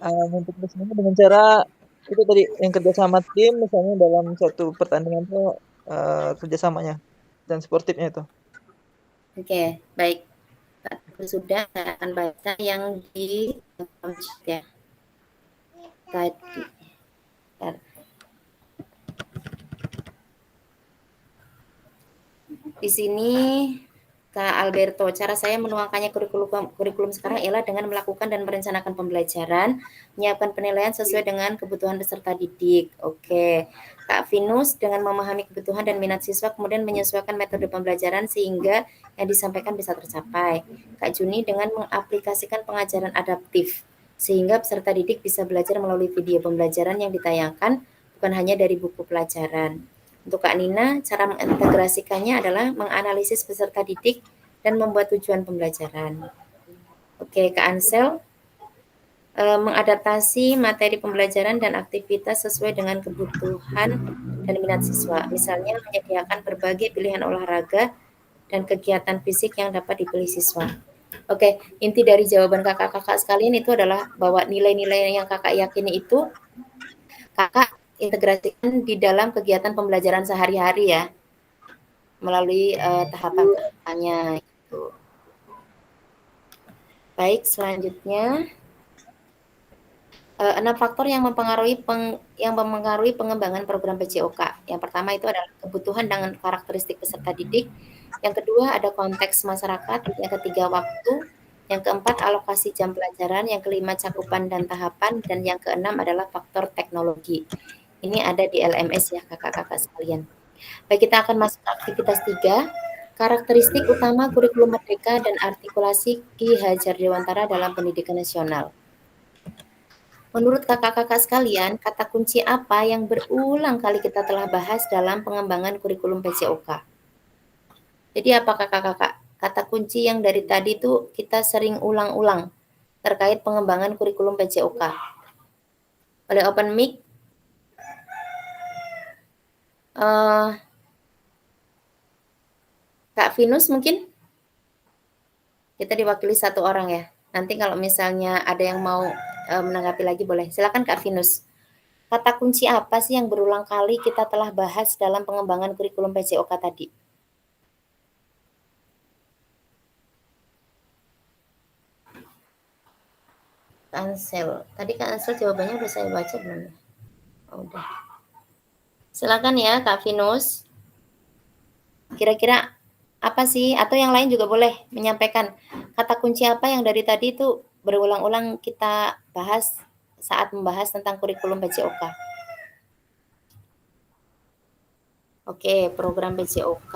Mengintegrasikannya dengan cara itu tadi yang kerjasama tim misalnya dalam suatu pertandingan itu kerjasamanya dan sportifnya itu. Oke, baik. Kak Teguh sudah, saya akan baca yang di ya. Tadi. Bentar. Di sini Kak Alberto, cara saya menuangkannya kurikulum sekarang ialah dengan melakukan dan merencanakan pembelajaran, menyiapkan penilaian sesuai dengan kebutuhan peserta didik. Oke. Kak Vinus dengan memahami kebutuhan dan minat siswa, kemudian menyesuaikan metode pembelajaran sehingga yang disampaikan bisa tercapai. Kak Juni dengan mengaplikasikan pengajaran adaptif, sehingga peserta didik bisa belajar melalui video pembelajaran yang ditayangkan, bukan hanya dari buku pelajaran. Untuk Kak Nina, cara mengintegrasikannya adalah menganalisis peserta didik dan membuat tujuan pembelajaran. Oke, Kak Ansel, mengadaptasi materi pembelajaran dan aktivitas sesuai dengan kebutuhan dan minat siswa. Misalnya menyediakan berbagai pilihan olahraga dan kegiatan fisik yang dapat dipilih siswa. Oke, inti dari jawaban kakak-kakak sekalian itu adalah bahwa nilai-nilai yang kakak yakini itu kakak integrasikan di dalam kegiatan pembelajaran sehari-hari ya, melalui tahapan-tahapannya gitu. Baik, selanjutnya 6 faktor yang mempengaruhi pengembangan program PJOK. Yang pertama itu adalah kebutuhan dan karakteristik peserta didik. Yang kedua ada konteks masyarakat. Yang ketiga waktu. Yang keempat alokasi jam pelajaran. Yang kelima cakupan dan tahapan. Dan yang keenam adalah faktor teknologi. Ini ada di LMS ya kakak-kakak sekalian. Baik, kita akan masuk ke aktivitas 3. Karakteristik utama kurikulum merdeka dan artikulasi Ki Hajar Dewantara dalam pendidikan nasional. Menurut kakak-kakak sekalian, kata kunci apa yang berulang kali kita telah bahas dalam pengembangan kurikulum PJOK? Jadi apa kakak-kakak? Kata kunci yang dari tadi itu kita sering ulang-ulang terkait pengembangan kurikulum PJOK. Boleh open mic? Kak Vinus mungkin? Kita diwakili 1 orang ya. Nanti kalau misalnya ada yang mau menanggapi lagi boleh. Silakan Kak Vinus. Kata kunci apa sih yang berulang kali kita telah bahas dalam pengembangan kurikulum PJOK tadi? Kak Ansel. Tadi Kak Ansel jawabannya udah saya baca belum? Oh, udah. Silakan ya Kak Vinus. Kira-kira apa sih? Atau yang lain juga boleh menyampaikan. Kata kunci apa yang dari tadi itu berulang-ulang kita bahas saat membahas tentang kurikulum PJOK? Oke, program PJOK.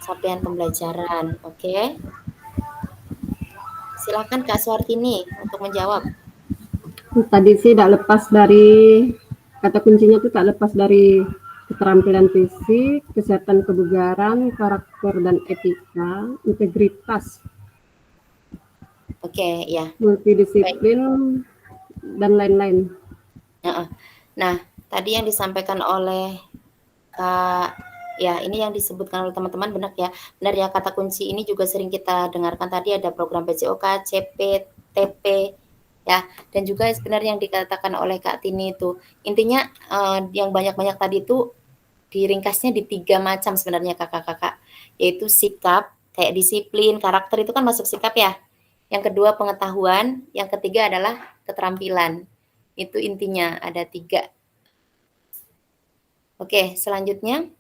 Capaian pembelajaran. Oke. Silakan Kak Suartini untuk menjawab. Tadi sih tidak lepas dari kata kuncinya itu tak lepas dari keterampilan fisik, kesehatan kebugaran, karakter dan etika, integritas, Oke, ya. multidisiplin, dan lain-lain. Nah, tadi yang disampaikan oleh Kak, ya ini yang disebutkan oleh teman-teman benar ya. Benar ya, kata kunci ini juga sering kita dengarkan tadi ada program PJOK, CP, TP, ya. Dan juga sebenarnya yang dikatakan oleh Kak Tini itu, intinya yang banyak-banyak tadi itu diringkasnya di 3 macam sebenarnya Kakak-kakak, yaitu sikap, kayak disiplin, karakter itu kan masuk sikap ya. Yang kedua pengetahuan, yang ketiga adalah keterampilan. Itu intinya ada 3. Oke, selanjutnya,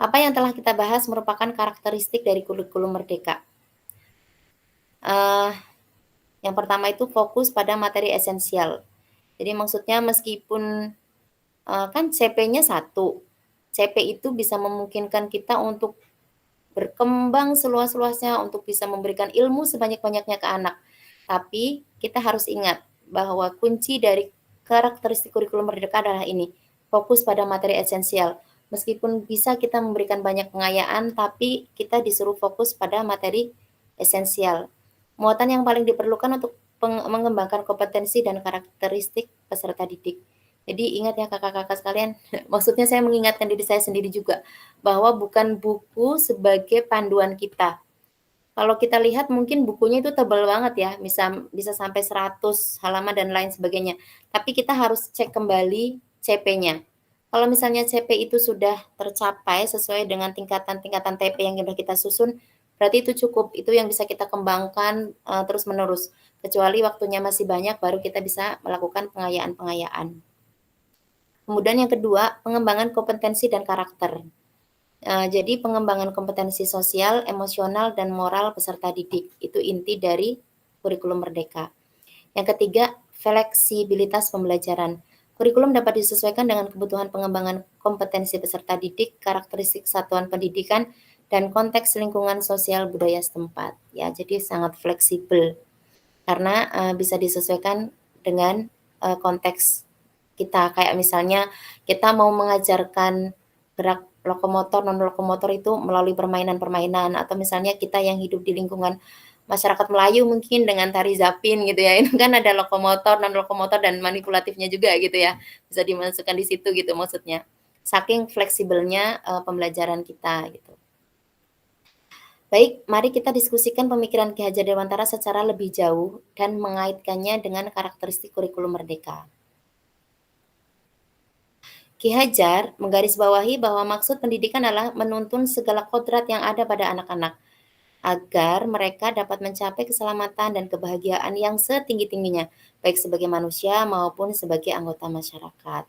apa yang telah kita bahas merupakan karakteristik dari kurikulum Merdeka. Yang pertama itu fokus pada materi esensial. Jadi maksudnya meskipun kan CP-nya 1, CP itu bisa memungkinkan kita untuk berkembang seluas-luasnya, untuk bisa memberikan ilmu sebanyak-banyaknya ke anak. Tapi kita harus ingat bahwa kunci dari karakteristik kurikulum Merdeka adalah ini, fokus pada materi esensial. Meskipun bisa kita memberikan banyak pengayaan, tapi kita disuruh fokus pada materi esensial. Muatan yang paling diperlukan untuk mengembangkan kompetensi dan karakteristik peserta didik. Jadi ingat ya kakak-kakak sekalian, maksudnya saya mengingatkan diri saya sendiri juga, bahwa bukan buku sebagai panduan kita. Kalau kita lihat mungkin bukunya itu tebal banget ya, bisa sampai 100 halaman dan lain sebagainya. Tapi kita harus cek kembali CP-nya. Kalau misalnya CP itu sudah tercapai sesuai dengan tingkatan-tingkatan TP yang sudah kita susun, berarti itu cukup. Itu yang bisa kita kembangkan terus-menerus. Kecuali waktunya masih banyak, baru kita bisa melakukan pengayaan-pengayaan. Kemudian yang kedua, pengembangan kompetensi dan karakter. Jadi pengembangan kompetensi sosial, emosional, dan moral peserta didik. Itu inti dari kurikulum Merdeka. Yang ketiga, fleksibilitas pembelajaran. Kurikulum dapat disesuaikan dengan kebutuhan pengembangan kompetensi peserta didik, karakteristik satuan pendidikan, dan konteks lingkungan sosial budaya setempat. Ya, jadi sangat fleksibel karena bisa disesuaikan dengan konteks kita. Kayak misalnya kita mau mengajarkan gerak lokomotor, non lokomotor itu melalui permainan-permainan, atau misalnya kita yang hidup di lingkungan masyarakat Melayu mungkin dengan tari zapin gitu ya, itu kan ada lokomotor, non lokomotor, dan manipulatifnya juga gitu ya, bisa dimasukkan di situ gitu maksudnya. Saking fleksibelnya pembelajaran kita gitu. Baik, mari kita diskusikan pemikiran Ki Hajar Dewantara secara lebih jauh dan mengaitkannya dengan karakteristik kurikulum Merdeka. Ki Hajar menggarisbawahi bahwa maksud pendidikan adalah menuntun segala kodrat yang ada pada anak-anak, agar mereka dapat mencapai keselamatan dan kebahagiaan yang setinggi-tingginya, baik sebagai manusia maupun sebagai anggota masyarakat.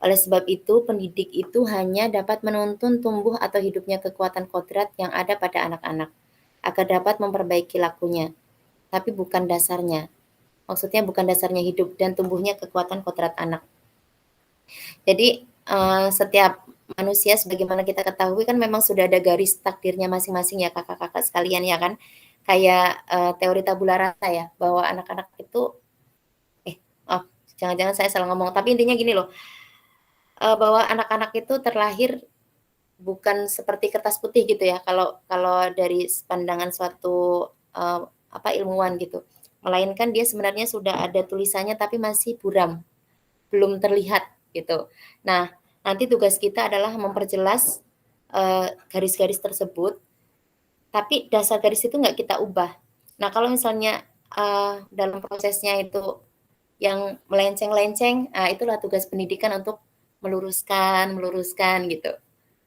Oleh sebab itu, pendidik itu hanya dapat menuntun tumbuh atau hidupnya kekuatan kodrat yang ada pada anak-anak, agar dapat memperbaiki lakunya, tapi bukan dasarnya. Maksudnya bukan dasarnya hidup dan tumbuhnya kekuatan kodrat anak. Jadi setiap manusia sebagaimana kita ketahui kan memang sudah ada garis takdirnya masing-masing ya kakak-kakak sekalian ya kan. Kayak teori tabula rasa ya, bahwa anak-anak itu jangan-jangan saya salah ngomong, tapi intinya gini loh, bahwa anak-anak itu terlahir bukan seperti kertas putih gitu ya, kalau dari pandangan suatu ilmuwan gitu. Melainkan dia sebenarnya sudah ada tulisannya tapi masih buram, belum terlihat gitu. Nah, nanti tugas kita adalah memperjelas garis-garis tersebut, tapi dasar garis itu nggak kita ubah. Nah, kalau misalnya dalam prosesnya itu yang melenceng-lenceng, itulah tugas pendidikan untuk meluruskan gitu.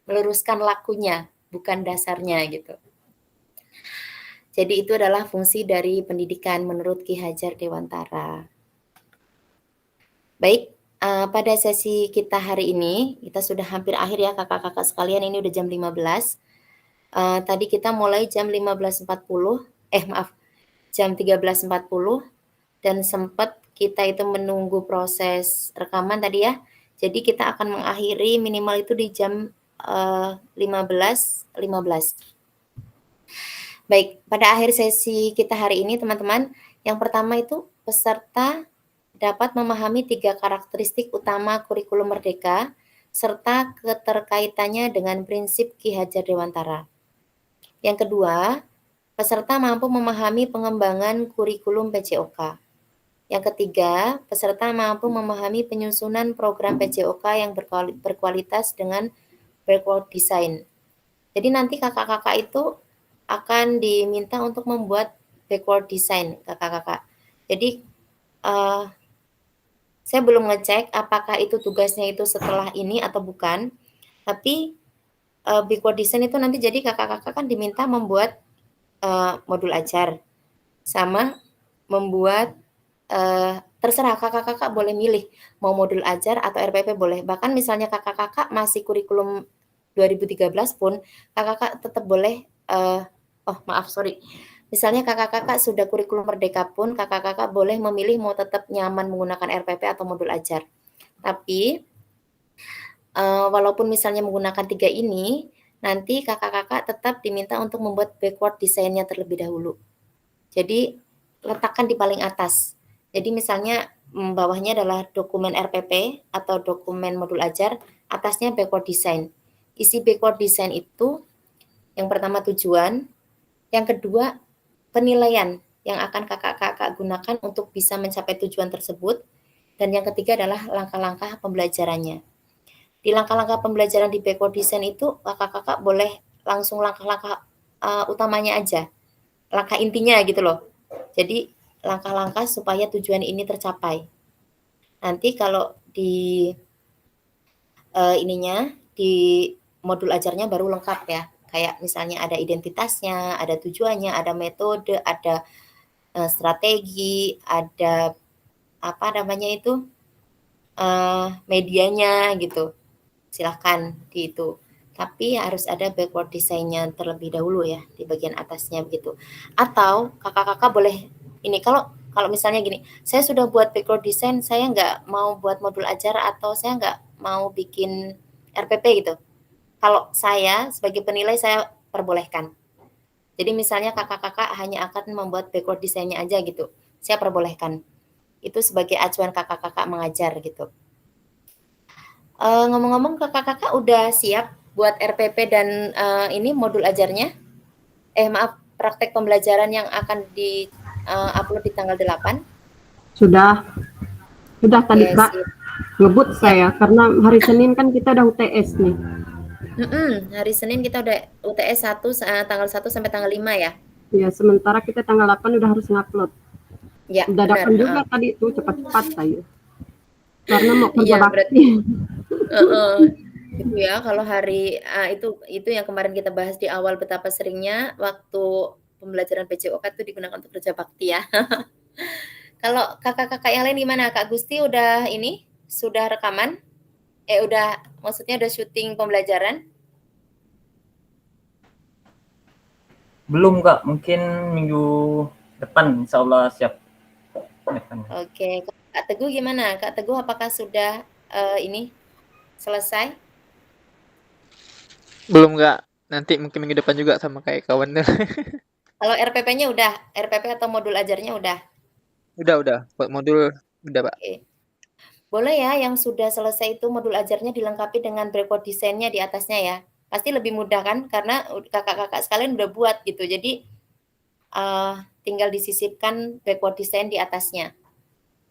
Meluruskan lakunya, bukan dasarnya gitu. Jadi itu adalah fungsi dari pendidikan menurut Ki Hajar Dewantara. Baik, pada sesi kita hari ini, kita sudah hampir akhir ya kakak-kakak sekalian, ini udah jam 15. Tadi kita mulai jam 15.40, jam 13.40, dan sempat kita itu menunggu proses rekaman tadi ya. Jadi kita akan mengakhiri minimal itu di jam 15.15. Baik, pada akhir sesi kita hari ini teman-teman, yang pertama itu peserta dapat memahami 3 karakteristik utama kurikulum Merdeka serta keterkaitannya dengan prinsip Ki Hajar Dewantara. Yang kedua, peserta mampu memahami pengembangan kurikulum PJOK. Yang ketiga, peserta mampu memahami penyusunan program PJOK yang berkualitas dengan backward design. Jadi nanti kakak-kakak itu akan diminta untuk membuat backward design kakak-kakak. Jadi saya belum ngecek apakah itu tugasnya itu setelah ini atau bukan, tapi backward design itu nanti jadi kakak-kakak kan diminta membuat modul ajar, sama membuat terserah kakak-kakak boleh milih mau modul ajar atau RPP boleh. Bahkan misalnya kakak-kakak masih kurikulum 2013 pun kakak-kakak tetap boleh misalnya kakak-kakak sudah kurikulum merdeka pun kakak-kakak boleh memilih mau tetap nyaman menggunakan RPP atau modul ajar. Tapi walaupun misalnya menggunakan 3 ini, nanti kakak-kakak tetap diminta untuk membuat backward design-nya terlebih dahulu. Jadi letakkan di paling atas. Jadi misalnya bawahnya adalah dokumen RPP atau dokumen modul ajar, atasnya backward design. Isi backward design itu yang pertama tujuan, yang kedua penilaian yang akan kakak-kakak gunakan untuk bisa mencapai tujuan tersebut, dan yang ketiga adalah langkah-langkah pembelajarannya. Di langkah-langkah pembelajaran di backward design itu kakak-kakak boleh langsung langkah-langkah utamanya aja, langkah intinya gitu loh. Jadi langkah-langkah supaya tujuan ini tercapai. Nanti kalau di di modul ajarnya baru lengkap ya. Kayak misalnya ada identitasnya, ada tujuannya, ada metode, ada strategi, ada medianya gitu. Silahkan di itu. Tapi harus ada backward design-nya terlebih dahulu ya di bagian atasnya begitu. Atau kakak-kakak boleh ini kalau misalnya gini, saya sudah buat backward design, saya nggak mau buat modul ajar atau saya nggak mau bikin RPP gitu. Kalau saya sebagai penilai saya perbolehkan. Jadi misalnya kakak-kakak hanya akan membuat backward design-nya aja gitu, saya perbolehkan. Itu sebagai acuan kakak-kakak mengajar gitu. Ngomong-ngomong kakak-kakak udah siap buat RPP dan ini modul ajarnya? Praktek pembelajaran yang akan di upload di tanggal 8? Sudah tadi Kak. Sip. Ngebut saya karena hari Senin kan kita udah UTS nih. Hari Senin kita udah UTS tanggal 1 sampai tanggal 5 ya? Ya, sementara kita tanggal 8 udah harus ngupload. Ya, Dadakan benar. juga tadi tuh cepat-cepat saya. Karena mau kerja Iya, bakti. Gitu ya, kalau hari itu yang kemarin kita bahas di awal betapa seringnya waktu pembelajaran PJOK itu digunakan untuk kerja bakti ya. Kalau kakak-kakak yang lain gimana? Kak Gusti udah sudah rekaman? Maksudnya udah syuting pembelajaran? Belum Kak, mungkin minggu depan insya Allah siap. Oke, Kak Teguh gimana? Kak Teguh apakah sudah selesai? Belum nggak, nanti mungkin minggu depan juga sama kayak kawan. Kalau RPP-nya udah, RPP atau modul ajarnya udah? Udah, buat modul udah Pak. Oke. Boleh ya yang sudah selesai itu modul ajarnya dilengkapi dengan backward design-nya di atasnya ya. Pasti lebih mudah kan karena kakak-kakak sekalian udah buat gitu. Jadi tinggal disisipkan backward design di atasnya.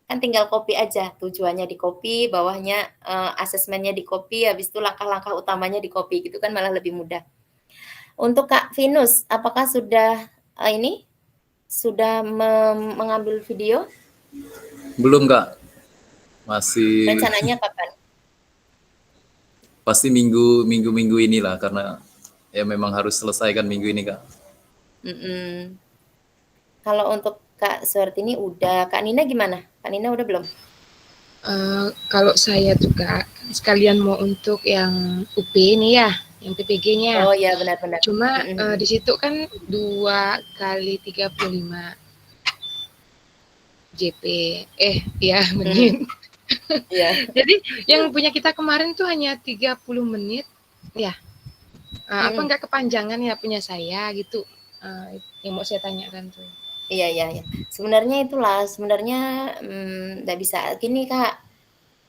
Kan tinggal copy aja, tujuannya di copy, bawahnya asesmennya di copy, habis itu langkah-langkah utamanya di copy gitu kan malah lebih mudah. Untuk Kak Venus, apakah sudah sudah mengambil video? Belum Kak, masih. Rencananya kapan? Pasti minggu inilah karena ya memang harus selesaikan minggu ini Kak. Kalau untuk Kak Suartini udah, Kak Nina gimana? Kak Nina udah belum? Kalau saya juga sekalian mau untuk yang UP nih ya, yang PPG-nya. Oh ya benar-benar. Cuma di situ kan 2 kali 35 JP. menit. Iya. Jadi yang punya kita kemarin tuh hanya 30 menit ya. Apa enggak kepanjangan ya punya saya gitu. Yang mau saya tanyakan tuh. Iya. Sebenarnya nggak bisa. Gini Kak,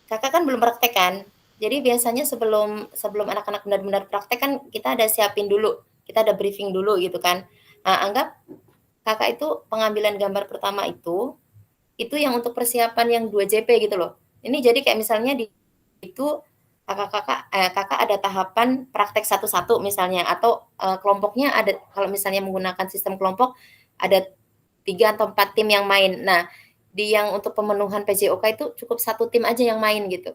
Kakak kan belum praktek kan? Jadi biasanya sebelum anak-anak benar-benar praktek kan kita ada siapin dulu, kita ada briefing dulu gitu kan. Nah, anggap Kakak itu pengambilan gambar pertama itu yang untuk persiapan yang 2 JP gitu loh. Ini jadi kayak misalnya kakak ada tahapan praktek 1-1 misalnya atau kelompoknya ada kalau misalnya menggunakan sistem kelompok ada 3 atau 4 tim yang main. Nah, di yang untuk pemenuhan PJOK itu cukup 1 tim aja yang main gitu.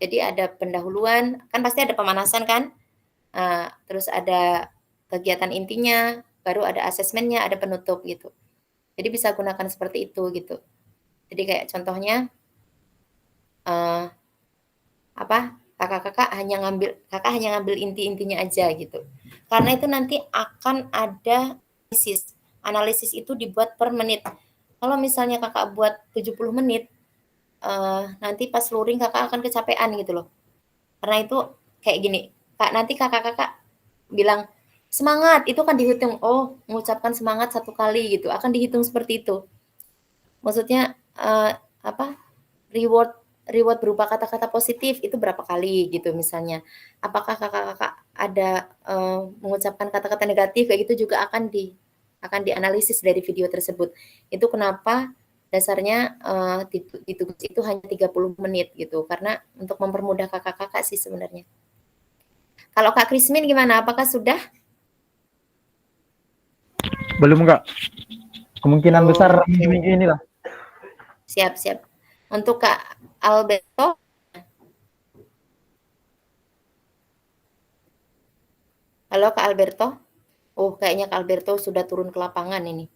Jadi ada pendahuluan, kan pasti ada pemanasan kan, terus ada kegiatan intinya, baru ada asesmennya, ada penutup gitu. Jadi bisa gunakan seperti itu gitu. Jadi kayak contohnya, kakak hanya ngambil inti-intinya aja gitu. Karena itu nanti akan ada analisis itu dibuat per menit. Kalau misalnya kakak buat 70 menit, nanti pas luring kakak akan kecapean gitu loh. Karena itu kayak gini, nanti kakak-kakak bilang, "Semangat!" Itu kan dihitung, oh mengucapkan semangat 1 kali gitu, akan dihitung seperti itu. Maksudnya, reward berupa kata-kata positif itu berapa kali gitu misalnya. Apakah kakak-kakak ada, mengucapkan kata-kata negatif kayak gitu juga akan dianalisis dari video tersebut. Itu kenapa dasarnya, di tugas itu hanya 30 menit gitu, karena untuk mempermudah kakak-kakak sih sebenarnya. Kalau Kak Krismin gimana? Apakah sudah? Belum, Kak. Kemungkinan besar Oke. minggu ini lah. Siap. Untuk Kak Alberto? Halo Kak Alberto? Oh, kayaknya Kak Alberto sudah turun ke lapangan ini.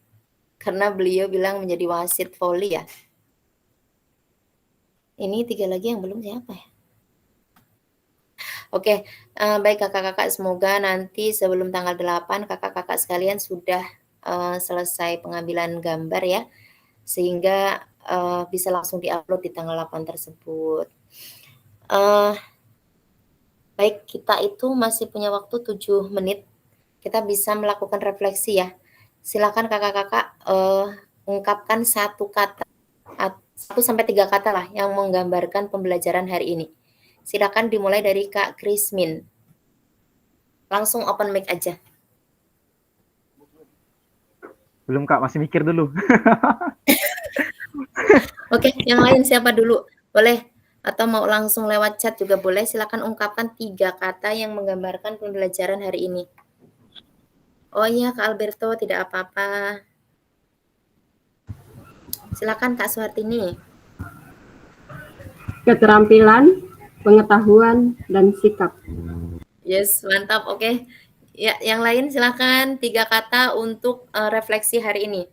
Karena beliau bilang menjadi wasit voli ya. Ini 3 lagi yang belum siapa ya? Oke, baik kakak-kakak, semoga nanti sebelum tanggal 8 kakak-kakak sekalian sudah, selesai pengambilan gambar ya, sehingga, bisa langsung di-upload di tanggal 8 tersebut. Baik, kita itu masih punya waktu 7 menit, kita bisa melakukan refleksi ya. Silakan kakak-kakak, ungkapkan 1 kata, 1 sampai 3 kata lah yang menggambarkan pembelajaran hari ini. Silakan dimulai dari Kak Krismin. Langsung open mic aja. Belum, Kak, masih mikir dulu. Oke, yang lain siapa dulu? Boleh, atau mau langsung lewat chat juga boleh. Silakan ungkapkan 3 kata yang menggambarkan pembelajaran hari ini. Oh iya, Kak Alberto, tidak apa-apa. Silakan Kak Suhartini. Keterampilan, pengetahuan, dan sikap. Yes, mantap. Oke. Ya, yang lain silakan 3 kata untuk refleksi hari ini.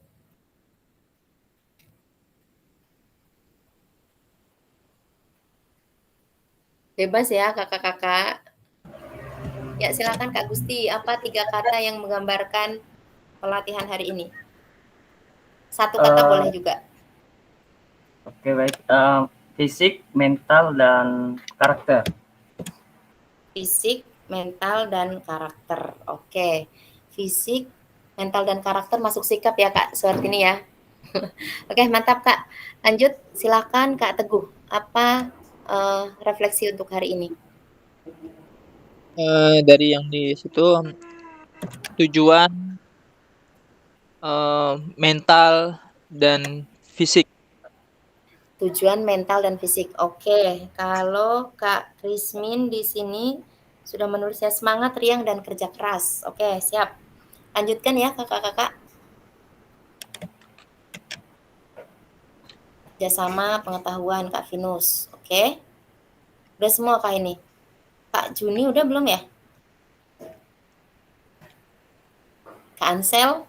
Bebas ya kakak-kakak. Ya, silakan Kak Gusti, apa 3 kata yang menggambarkan pelatihan hari ini? 1 kata boleh juga. Oke, baik. Fisik, mental, dan karakter. Fisik, mental, dan karakter. Oke. Fisik, mental, dan karakter masuk sikap ya Kak Suhartini ya. Oke, mantap Kak. Lanjut, silakan Kak Teguh. Apa refleksi untuk hari ini? Dari yang di situ tujuan, mental dan fisik. Tujuan mental dan fisik. Oke, kalau Kak Krismin di sini sudah menulis ya, semangat, riang, dan kerja keras. Oke, siap. Lanjutkan ya kakak-kakak. Kerjasama, pengetahuan, Kak Vinus. Oke. Udah semua Kak ini. Kak Juni udah belum ya? Kak Ansel?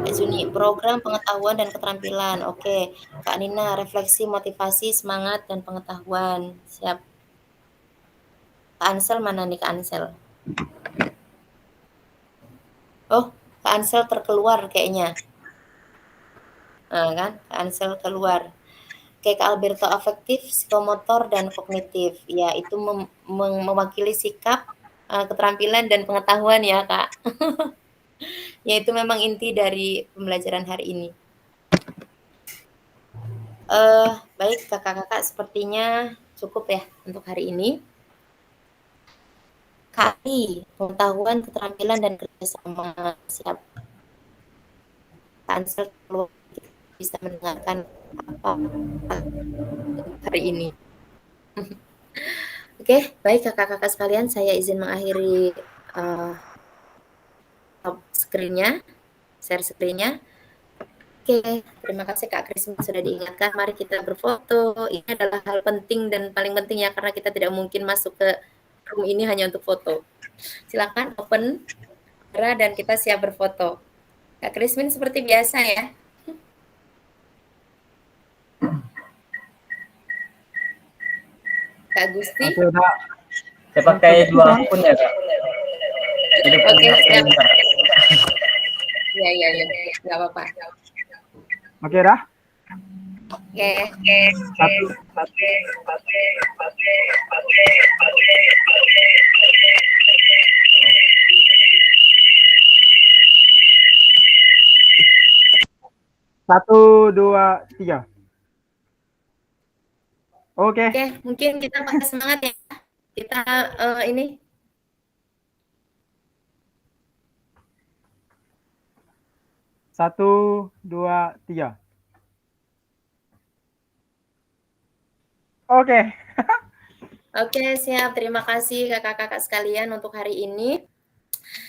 Kak Juni, program pengetahuan dan keterampilan. Oke. Kak Nina, refleksi, motivasi, semangat, dan pengetahuan. Siap. Kak Ansel mana nih Kak Ansel? Oh, Kak Ansel terkeluar kayaknya. Nah, kan? Kak Ansel keluar. Oke, Kak Alberto, afektif, psikomotor, dan kognitif. Ya, itu mewakili sikap, keterampilan, dan pengetahuan ya, Kak. Ya, itu memang inti dari pembelajaran hari ini. Baik, kakak-kakak, sepertinya cukup ya untuk hari ini. KI, pengetahuan, keterampilan, dan kerjasama. Siap. Kak Ansel keluar, bisa mendengarkan apa hari ini. Oke, baik kakak-kakak sekalian, saya izin mengakhiri share screen-nya. Oke, terima kasih Kak Krismin sudah diingatkan. Mari kita berfoto. Ini adalah hal penting dan paling penting ya, karena kita tidak mungkin masuk ke room ini hanya untuk foto. Silakan open kamera dan kita siap berfoto. Kak Krismin seperti biasa ya. Kak Gusti. Oke, udah. Saya pakai 2 akun ya, Kak. Oke, siap. Iya, nggak apa-apa. Oke, dah. Oke. Satu, dua, tiga. Oke. Oke, mungkin kita pakai semangat ya. Kita ini. Satu, dua, tiga. Oke. Oke, siap. Terima kasih kakak-kakak sekalian untuk hari ini.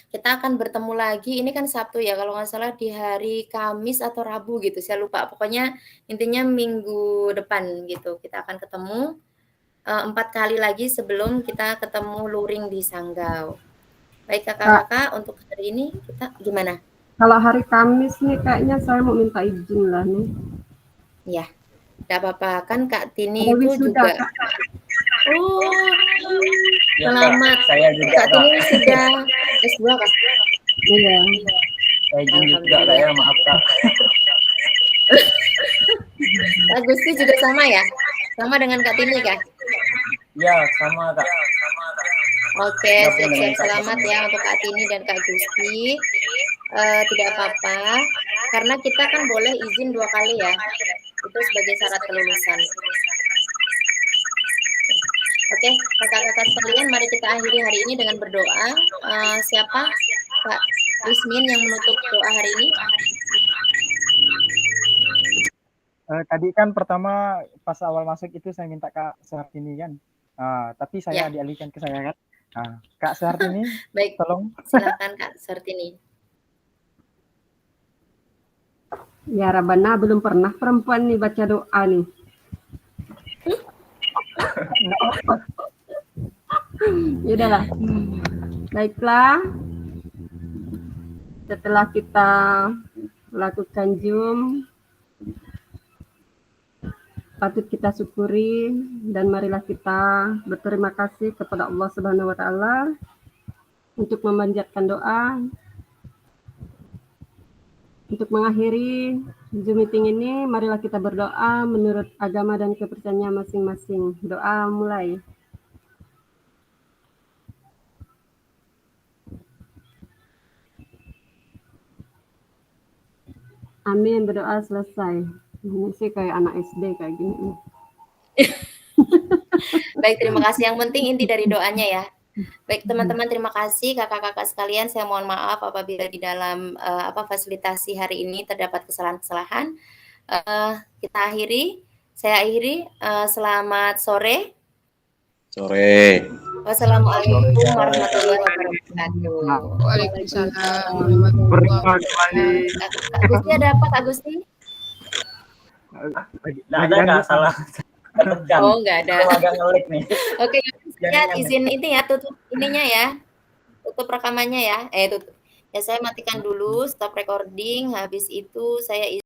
Kita akan bertemu lagi, ini kan Sabtu ya, kalau nggak salah di hari Kamis atau Rabu gitu, saya lupa. Pokoknya intinya minggu depan gitu, kita akan ketemu 4 kali lagi sebelum kita ketemu luring di Sanggau. Baik kakak-kakak, untuk hari ini kita gimana? Kalau hari Kamis nih kayaknya saya mau minta izin lah nih. Ya, nggak apa-apa. Kan Kak Tini Ada itu wisuda, juga. Kak. Oh, Ya, Kak. selamat. Saya juga, Kak Tini Kak. wisuda S2 Kak? Iya. Saya izin juga, Kak, ya. Maaf, Kak. Kak Gusti juga sama ya? Sama dengan Kak Tini Kak? Ya, sama, Kak. Oke, siap-siap selamat ya untuk Kak Tini dan Kak Gusti. Tidak apa-apa, karena kita kan boleh izin 2 kali ya. Itu sebagai syarat kelulusan. Oke, kakak-kakak sekalian, mari kita akhiri hari ini dengan berdoa. Siapa Kak Krismin yang menutup doa hari ini? Tadi kan pertama pas awal masuk itu saya minta Kak Suhartini kan. Tapi saya dialihkan ke saya kan. Kak Suhartini, baik, tolong. silakan Kak Suhartini. Ya Rabbana, belum pernah perempuan nih baca doa nih. Yaudahlah. Baiklah. Setelah kita lakukan Zoom, patut kita syukuri dan marilah kita berterima kasih kepada Allah Subhanahu wa taala untuk memanjatkan doa. Untuk mengakhiri Zoom meeting ini, marilah kita berdoa menurut agama dan kepercayaannya masing-masing. Doa mulai. Amin, berdoa selesai. Ini sih kayak anak SD kayak gini. Baik, terima kasih. Yang penting inti dari doanya ya. Baik teman-teman, terima kasih kakak-kakak sekalian. Saya mohon maaf apabila di dalam fasilitasi hari ini terdapat kesalahan-kesalahan. Kita akhiri. Saya akhiri. Selamat sore. Sore. Wassalamualaikum warahmatullahi wabarakatuh. Waalaikumsalam warahmatullahi wabarakatuh. Kak Gusti ada apa Kak Gusti? Nggak ada, Kak, salah. Oh, nggak ada. Aku agak ngelik nih. Oke, ya izin ini ya, tutup ininya ya. Tutup rekamannya ya. Tutup. Ya saya matikan dulu, stop recording. Habis itu saya